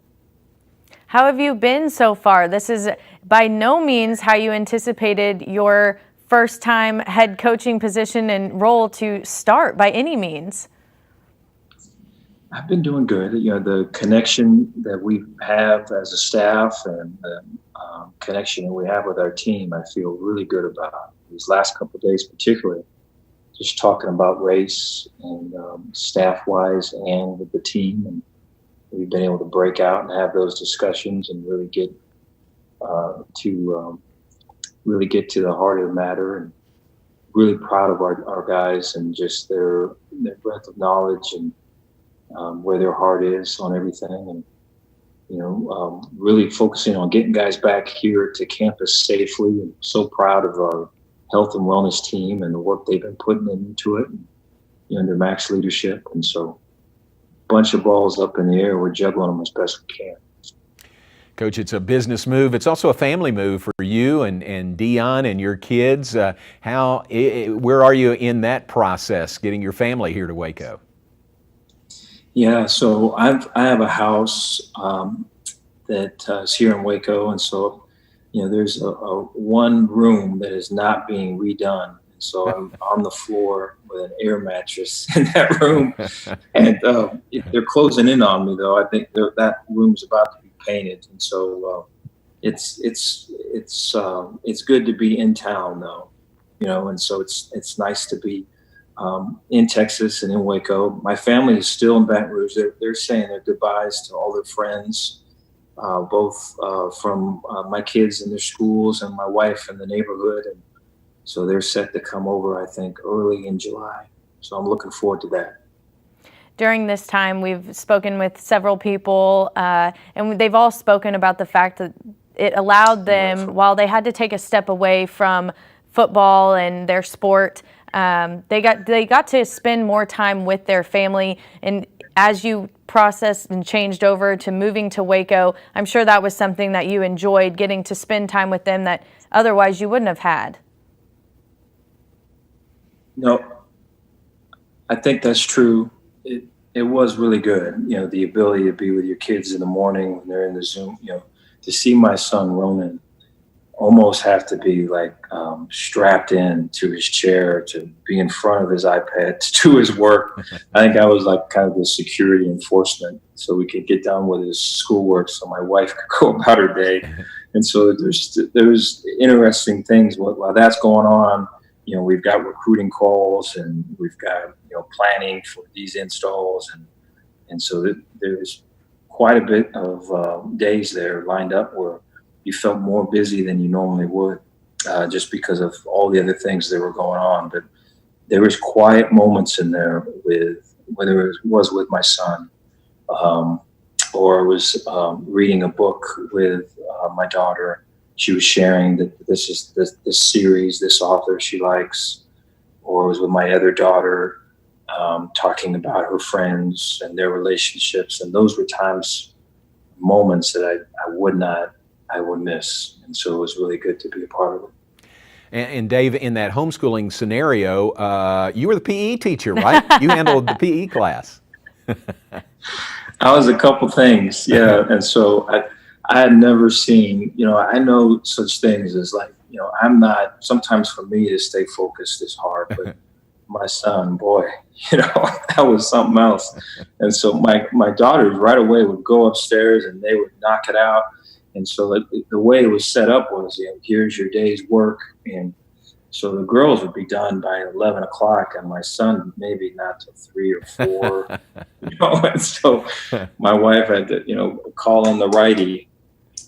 How have you been so far? This is by no means how you anticipated your first-time head coaching position and role to start by any means. I've been doing good. The connection that we have as a staff and the connection that we have with our team, I feel really good about. These last couple of days particularly, just talking about race and staff-wise and with the team, and we've been able to break out and have those discussions and really get to the heart of the matter. And really proud of our guys and just their breadth of knowledge and where their heart is on everything. And really focusing on getting guys back here to campus safely. And so proud of our health and wellness team and the work they've been putting into it, under Mac's leadership. And so a bunch of balls up in the air. We're juggling them as best we can. Coach, it's a business move. It's also a family move for you and Dion and your kids. Where are you in that process, getting your family here to Waco? Yeah, so I have a house that is here in Waco, and so there's a one room that is not being redone. And so I'm on the floor with an air mattress in that room, and they're closing in on me though. I think that room's about to be painted, and so it's good to be in town though, and so it's nice to be in Texas and in Waco. My family is still in Baton Rouge. They're saying their goodbyes to all their friends, both from my kids in their schools and my wife in the neighborhood, and so they're set to come over, I think, early in July. So I'm looking forward to that. During this time, we've spoken with several people, and they've all spoken about the fact that it allowed them, while they had to take a step away from football and their sport, they got to spend more time with their family. And as you processed and changed over to moving to Waco, I'm sure that was something that you enjoyed, getting to spend time with them that otherwise you wouldn't have had. No, I think that's true. It was really good, the ability to be with your kids in the morning when they're in the Zoom, to see my son Ronan almost have to be like strapped in to his chair to be in front of his iPad to do his work. I think I was like kind of the security enforcement so we could get done with his schoolwork so my wife could go about her day. And so there's interesting things while that's going on. We've got recruiting calls and we've got, planning for these installs. And so there's quite a bit of days there lined up where you felt more busy than you normally would, just because of all the other things that were going on. But there was quiet moments in there with, whether it was with my son, or I was reading a book with my daughter. She was sharing that this series, this author she likes, or it was with my other daughter, talking about her friends and their relationships. And those were moments that I would miss. And so it was really good to be a part of it. And Dave, in that homeschooling scenario, you were the PE teacher, right? You handled the PE class. I was a couple things, yeah. And so I had never seen, I know such things as like, sometimes for me to stay focused is hard, but my son, boy, that was something else. And so my daughters right away would go upstairs and they would knock it out. And so the way it was set up was, here's your day's work. And so the girls would be done by 11 o'clock and my son maybe not till 3 or 4. And so my wife had to, call in the righty,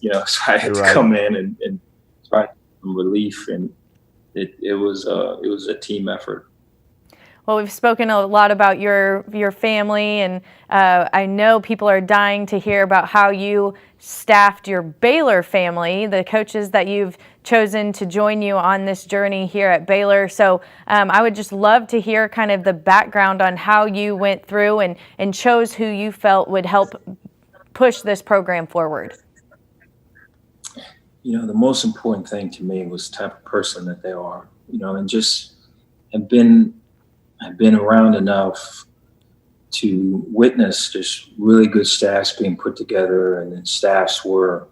so I had to come in and try some relief. And it was a team effort. Well, we've spoken a lot about your family, and I know people are dying to hear about how you staffed your Baylor family, the coaches that you've chosen to join you on this journey here at Baylor. So I would just love to hear kind of the background on how you went through and chose who you felt would help push this program forward. The most important thing to me was the type of person that they are, and just have been around enough to witness just really good staffs being put together, and then staffs where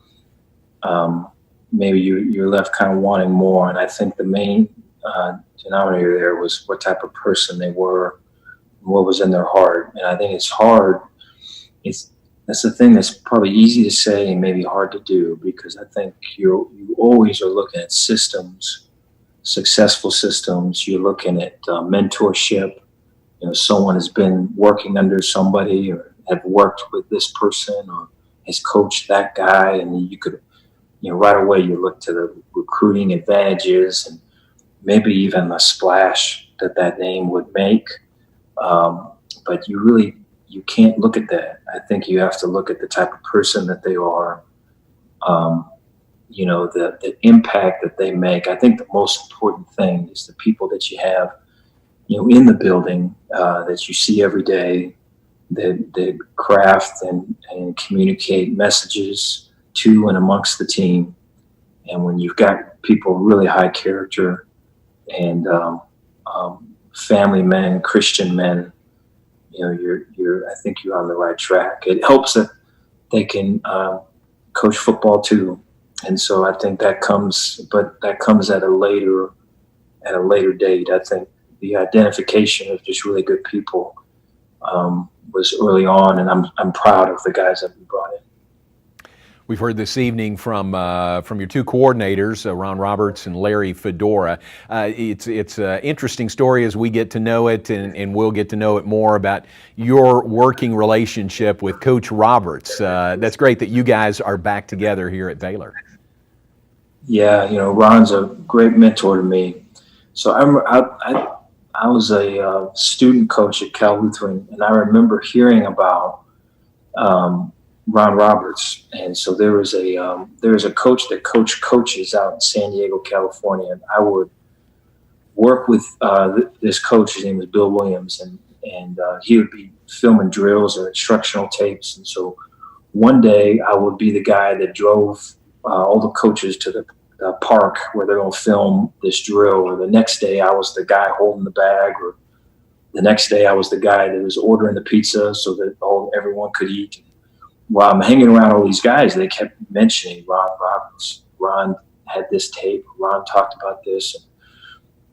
maybe you're left kind of wanting more. And I think the main denominator there was what type of person they were, and what was in their heart. And I think it's hard. That's the thing that's probably easy to say and maybe hard to do, because I think you always are looking at systems, successful systems. You're looking at mentorship. Someone has been working under somebody or have worked with this person or has coached that guy, and you could, right away you look to the recruiting advantages and maybe even a splash that name would make. But you can't look at that. I think you have to look at the type of person that they are, the impact that they make. I think the most important thing is the people that you have, in the building that you see every day, that craft and communicate messages to and amongst the team. And when you've got people really high character and family men, Christian men, I think you're on the right track. It helps that they can coach football too, and so I think that comes at a later date. I think the identification of just really good people was early on, and I'm proud of the guys that we brought in. We've heard this evening from your two coordinators, Ron Roberts and Larry Fedora. It's an interesting story as we get to know it, and we'll get to know it more about your working relationship with Coach Roberts. That's great that you guys are back together here at Baylor. Yeah, Ron's a great mentor to me. So I was a student coach at Cal Lutheran, and I remember hearing about Ron Roberts, and so there was a coach that coached coaches out in San Diego, California, and I would work with this coach. His name was Bill Williams, and he would be filming drills or instructional tapes. And so one day I would be the guy that drove all the coaches to the park where they're going to film this drill, or the next day I was the guy holding the bag, or the next day I was the guy that was ordering the pizza so that everyone could eat. While I'm hanging around all these guys, they kept mentioning Ron Roberts. Ron had this tape. Ron talked about this. And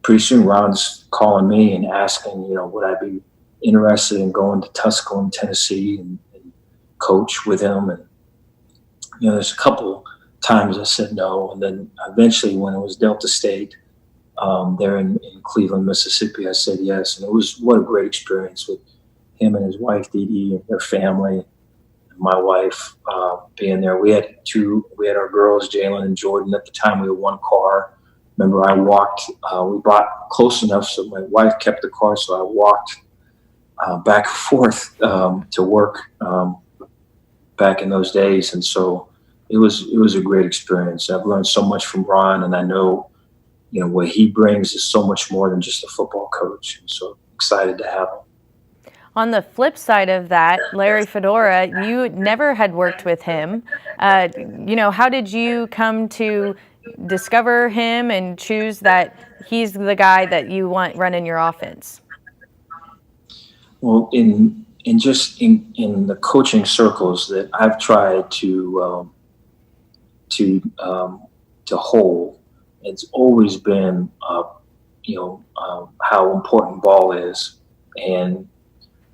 pretty soon, Ron's calling me and asking, would I be interested in going to Tuscaloosa, Tennessee, and coach with him? And there's a couple times I said no, and then eventually, when it was Delta State, there in Cleveland, Mississippi, I said yes. And what a great experience with him and his wife Dee Dee and their family. My wife being there. We had our girls, Jalen and Jordan. At the time, we had one car. Remember, I walked. We bought close enough so my wife kept the car, so I walked back and forth to work back in those days. And so it was a great experience. I've learned so much from Ron, and I know what he brings is so much more than just a football coach. And so excited to have him. On the flip side of that, Larry Fedora, you never had worked with him. How did you come to discover him and choose that he's the guy that you want running your offense? Well, in the coaching circles that I've tried to hold, it's always been how important ball is, and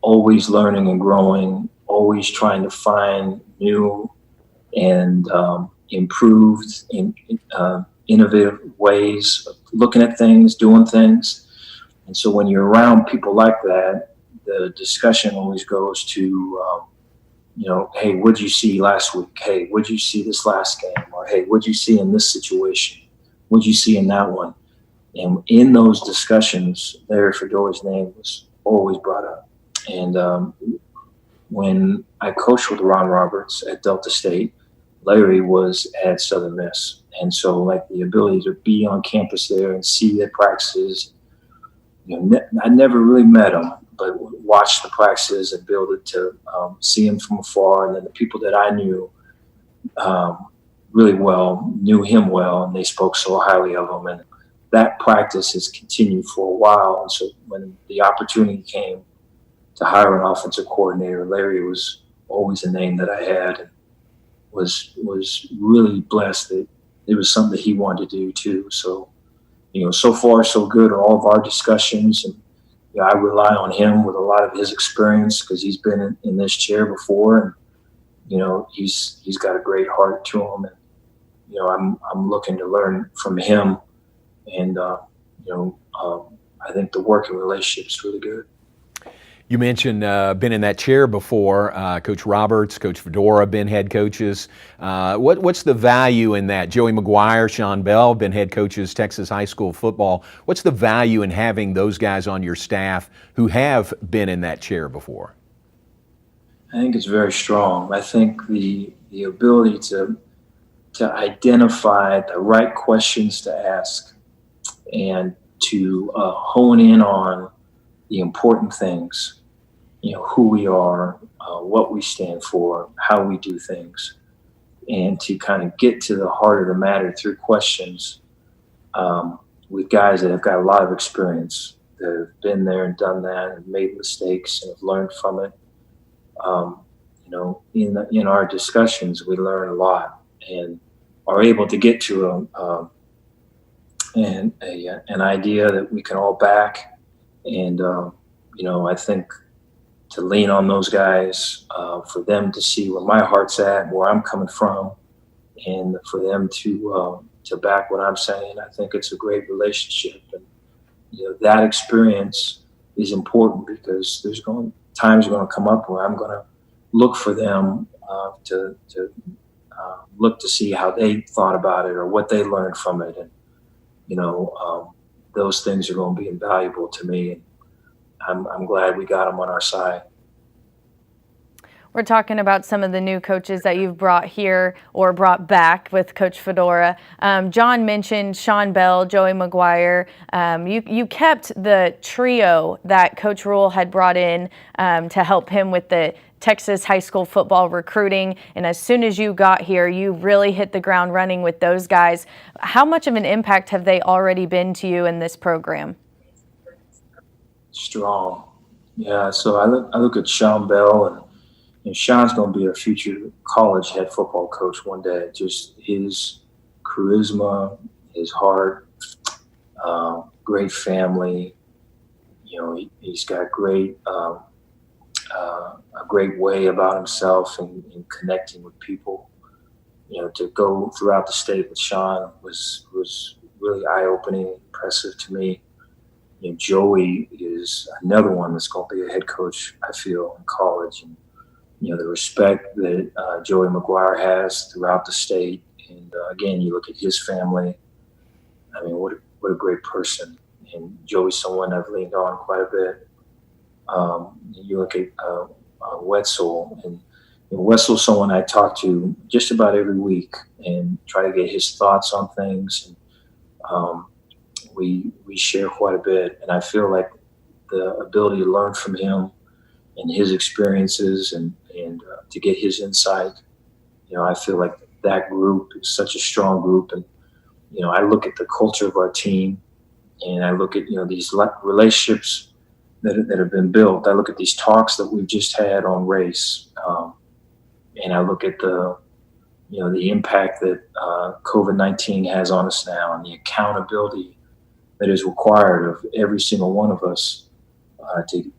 always learning and growing, always trying to find new and improved and innovative ways of looking at things, doing things. And so when you're around people like that, the discussion always goes to, hey, what'd you see last week? Hey, what'd you see this last game? Or, hey, what'd you see in this situation? What'd you see in that one? And in those discussions, Larry Fedora's name was always brought up. And when I coached with Ron Roberts at Delta State, Larry was at Southern Miss. And so the ability to be on campus there and see their practices, I never really met him, but watched the practices and be able to see him from afar. And then the people that I knew really well knew him well, and they spoke so highly of him. And that practice has continued for a while. And so when the opportunity came to hire an offensive coordinator, Larry was always a name that I had, and was really blessed that it was something that he wanted to do too. So, so far so good on all of our discussions, and I rely on him with a lot of his experience because he's been in this chair before, and he's got a great heart to him, and I'm looking to learn from him, and I think the working relationship is really good. You mentioned been in that chair before. Coach Roberts, Coach Fedora, been head coaches. What's the value in that? Joey McGuire, Sean Bell, been head coaches, Texas high school football. What's the value in having those guys on your staff who have been in that chair before? I think it's very strong. I think the ability to identify the right questions to ask and to hone in on the important things, who we are, what we stand for, how we do things, and to kind of get to the heart of the matter through questions with guys that have got a lot of experience, that have been there and done that and made mistakes and have learned from it. In our discussions, we learn a lot and are able to get to an idea that we can all back. And, I think to lean on those guys, for them to see where my heart's at, where I'm coming from, and for them to back what I'm saying, I think it's a great relationship. And, that experience is important because times are going to come up where I'm going to look for them to look to see how they thought about it or what they learned from it. And, those things are going to be invaluable to me. And I'm glad we got them on our side. We're talking about some of the new coaches that you've brought here or brought back with Coach Fedora. John mentioned Sean Bell, Joey McGuire. You kept the trio that Coach Rule had brought in to help him with the Texas high school football recruiting. And as soon as you got here, you really hit the ground running with those guys. How much of an impact have they already been to you in this program? Strong. Yeah, so I look at Sean Bell, and Sean's going to be a future college head football coach one day. Just his charisma, his heart, great family. He's got a great way about himself and connecting with people. To go throughout the state with Sean was really eye-opening, impressive to me. Joey is another one that's going to be a head coach, I feel, in college. And, the respect that Joey McGuire has throughout the state. And, again, you look at his family. I mean, what a great person. And Joey's someone I've leaned on quite a bit. You look at Wetzel, and Wetzel's someone I talk to just about every week and try to get his thoughts on things. And we share quite a bit, and I feel like the ability to learn from him and his experiences and to get his insight. I feel like that group is such a strong group, and I look at the culture of our team, and I look at these relationships that have been built. I look at these talks that we've just had on race, and I look at the impact that COVID-19 has on us now, and the accountability that is required of every single one of us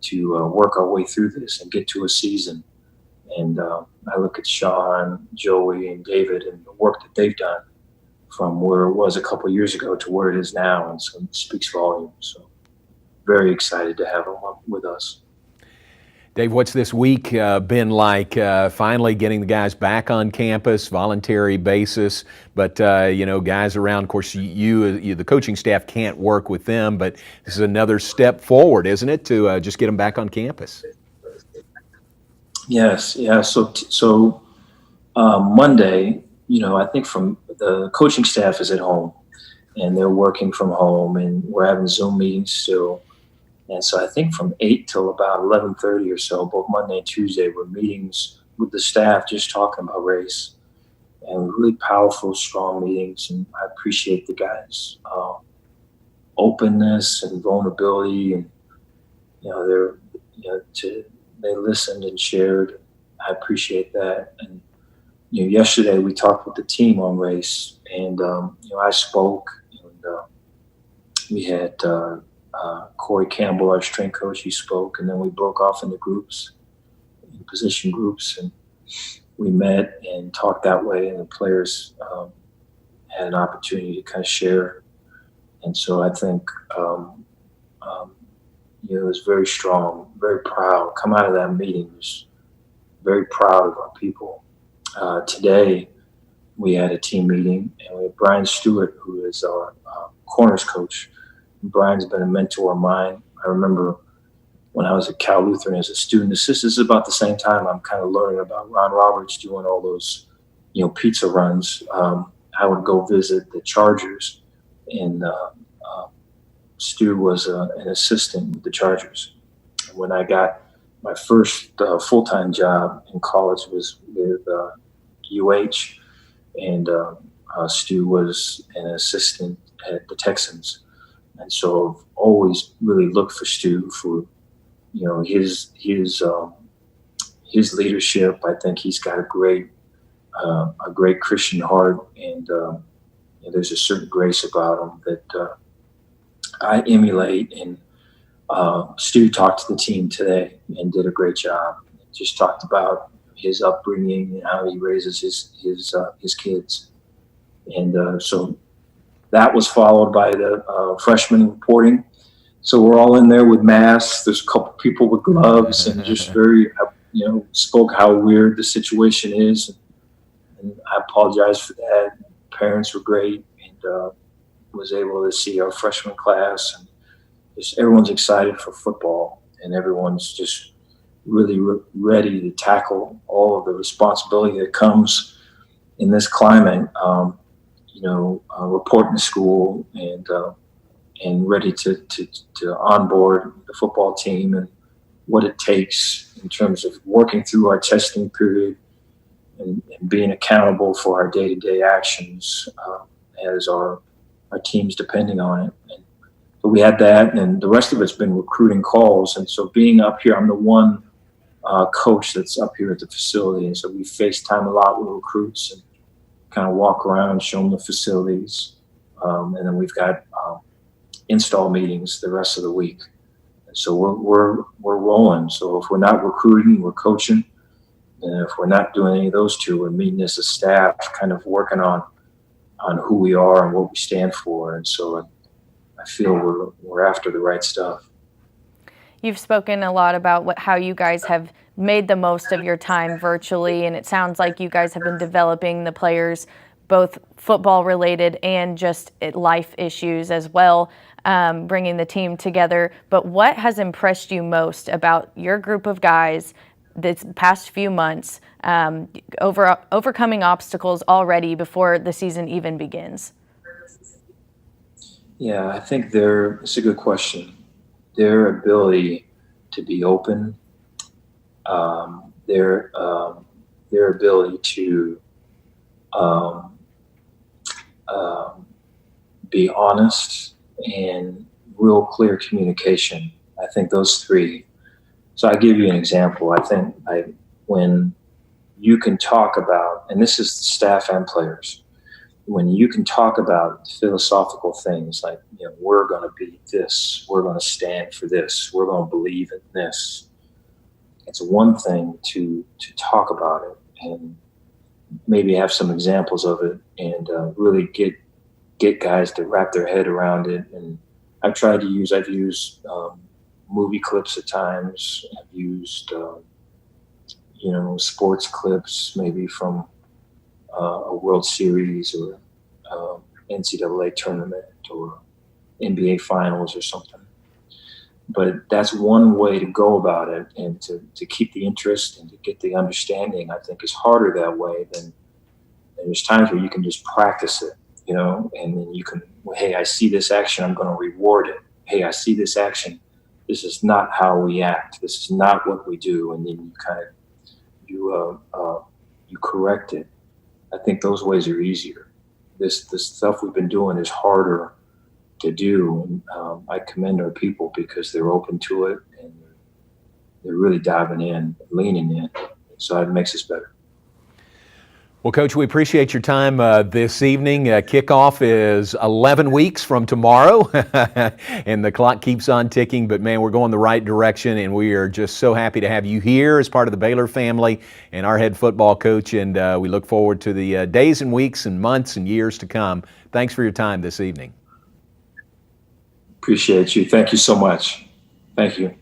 to work our way through this and get to a season. And I look at Sean, Joey, and David and the work that they've done from where it was a couple years ago to where it is now, and so it speaks volumes. So very excited to have them with us. Dave, what's this week been like, finally getting the guys back on campus, voluntary basis, but, guys around, of course, you, the coaching staff can't work with them, but this is another step forward, isn't it, to just get them back on campus? Yes, yeah. So Monday, I think from the coaching staff is at home, and they're working from home, and we're having Zoom meetings still. And so I think from 8 till about 11:30 or so, both Monday and Tuesday, were meetings with the staff just talking about race, and really powerful, strong meetings. And I appreciate the guys' openness and vulnerability, and they listened and shared. I appreciate that. And yesterday we talked with the team on race, and I spoke, and we had Corey Campbell, our strength coach, he spoke, and then we broke off into groups, in position groups, and we met and talked that way, and the players had an opportunity to kind of share. And so I think it was very strong, very proud. Come out of that meeting, was very proud of our people. Today we had a team meeting, and we had Brian Stewart, who is our corners coach. Brian's been a mentor of mine. I remember when I was at Cal Lutheran as a student assistant. This is about the same time I'm kind of learning about Ron Roberts doing all those, pizza runs. I would go visit the Chargers, and Stu was an assistant with the Chargers. When I got my first full-time job in college was with UH, and Stu was an assistant at the Texans. And so I've always really looked for Stu for, his leadership. I think he's got a great Christian heart, and there's a certain grace about him that I emulate. And Stu talked to the team today and did a great job. Just talked about his upbringing and how he raises his kids. And so that was followed by the freshman reporting. So we're all in there with masks. There's a couple people with gloves, and just very, spoke how weird the situation is. And I apologize for that. Parents were great, and was able to see our freshman class. And just everyone's excited for football, and everyone's just really ready to tackle all of the responsibility that comes in this climate. Reporting to school and ready to onboard the football team, and what it takes in terms of working through our testing period and being accountable for our day-to-day actions as our team's depending on it. And so we had that, and the rest of it's been recruiting calls. And so being up here, I'm the one coach that's up here at the facility, and so we FaceTime a lot with recruits and kind of walk around, show them the facilities, and then we've got install meetings the rest of the week. And so we're rolling. So if we're not recruiting, we're coaching, and if we're not doing any of those two, we're meeting as a staff, kind of working on who we are and what we stand for. And so I feel we're after the right stuff. You've spoken a lot about how you guys have made the most of your time virtually, and it sounds like you guys have been developing the players, both football related and just life issues as well, bringing the team together. But what has impressed you most about your group of guys this past few months, overcoming obstacles already before the season even begins? Yeah, I think it's a good question. Their ability to be open, their ability to be honest and real clear communication. I think those three. So I'll give you an example. I think when you can talk about, and this is staff and players, when you can talk about philosophical things like, we're going to be this, we're going to stand for this, we're going to believe in this. It's one thing to talk about it and maybe have some examples of it, and really get guys to wrap their head around it. And I've used movie clips at times. I've used sports clips, maybe from a World Series or NCAA tournament or NBA Finals or something. But that's one way to go about it, and to keep the interest and to get the understanding, I think, is harder that way than there's times where you can just practice it, and then you can, hey, I see this action, I'm going to reward it. Hey, I see this action. This is not how we act. This is not what we do. And then you kind of, you correct it. I think those ways are easier. This stuff we've been doing is harder to do. And I commend our people because they're open to it and they're really diving in, leaning in. So it makes us better. Well, Coach, we appreciate your time this evening. Kickoff is 11 weeks from tomorrow, and the clock keeps on ticking. But, man, we're going the right direction, and we are just so happy to have you here as part of the Baylor family and our head football coach. And we look forward to the days and weeks and months and years to come. Thanks for your time this evening. Appreciate you. Thank you so much. Thank you.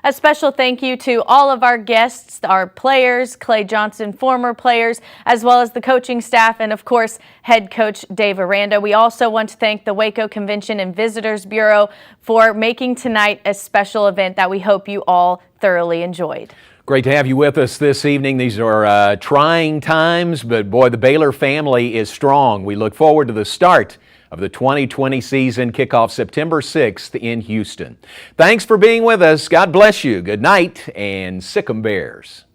A special thank you to all of our guests, our players, Clay Johnson, former players, as well as the coaching staff, and of course, head coach Dave Aranda. We also want to thank the Waco Convention and Visitors Bureau for making tonight a special event that we hope you all thoroughly enjoyed. Great to have you with us this evening. These are trying times, but boy, the Baylor family is strong. We look forward to the start of the 2020 season, kickoff September 6th in Houston. Thanks for being with us. God bless you. Good night, and Sic 'em Bears.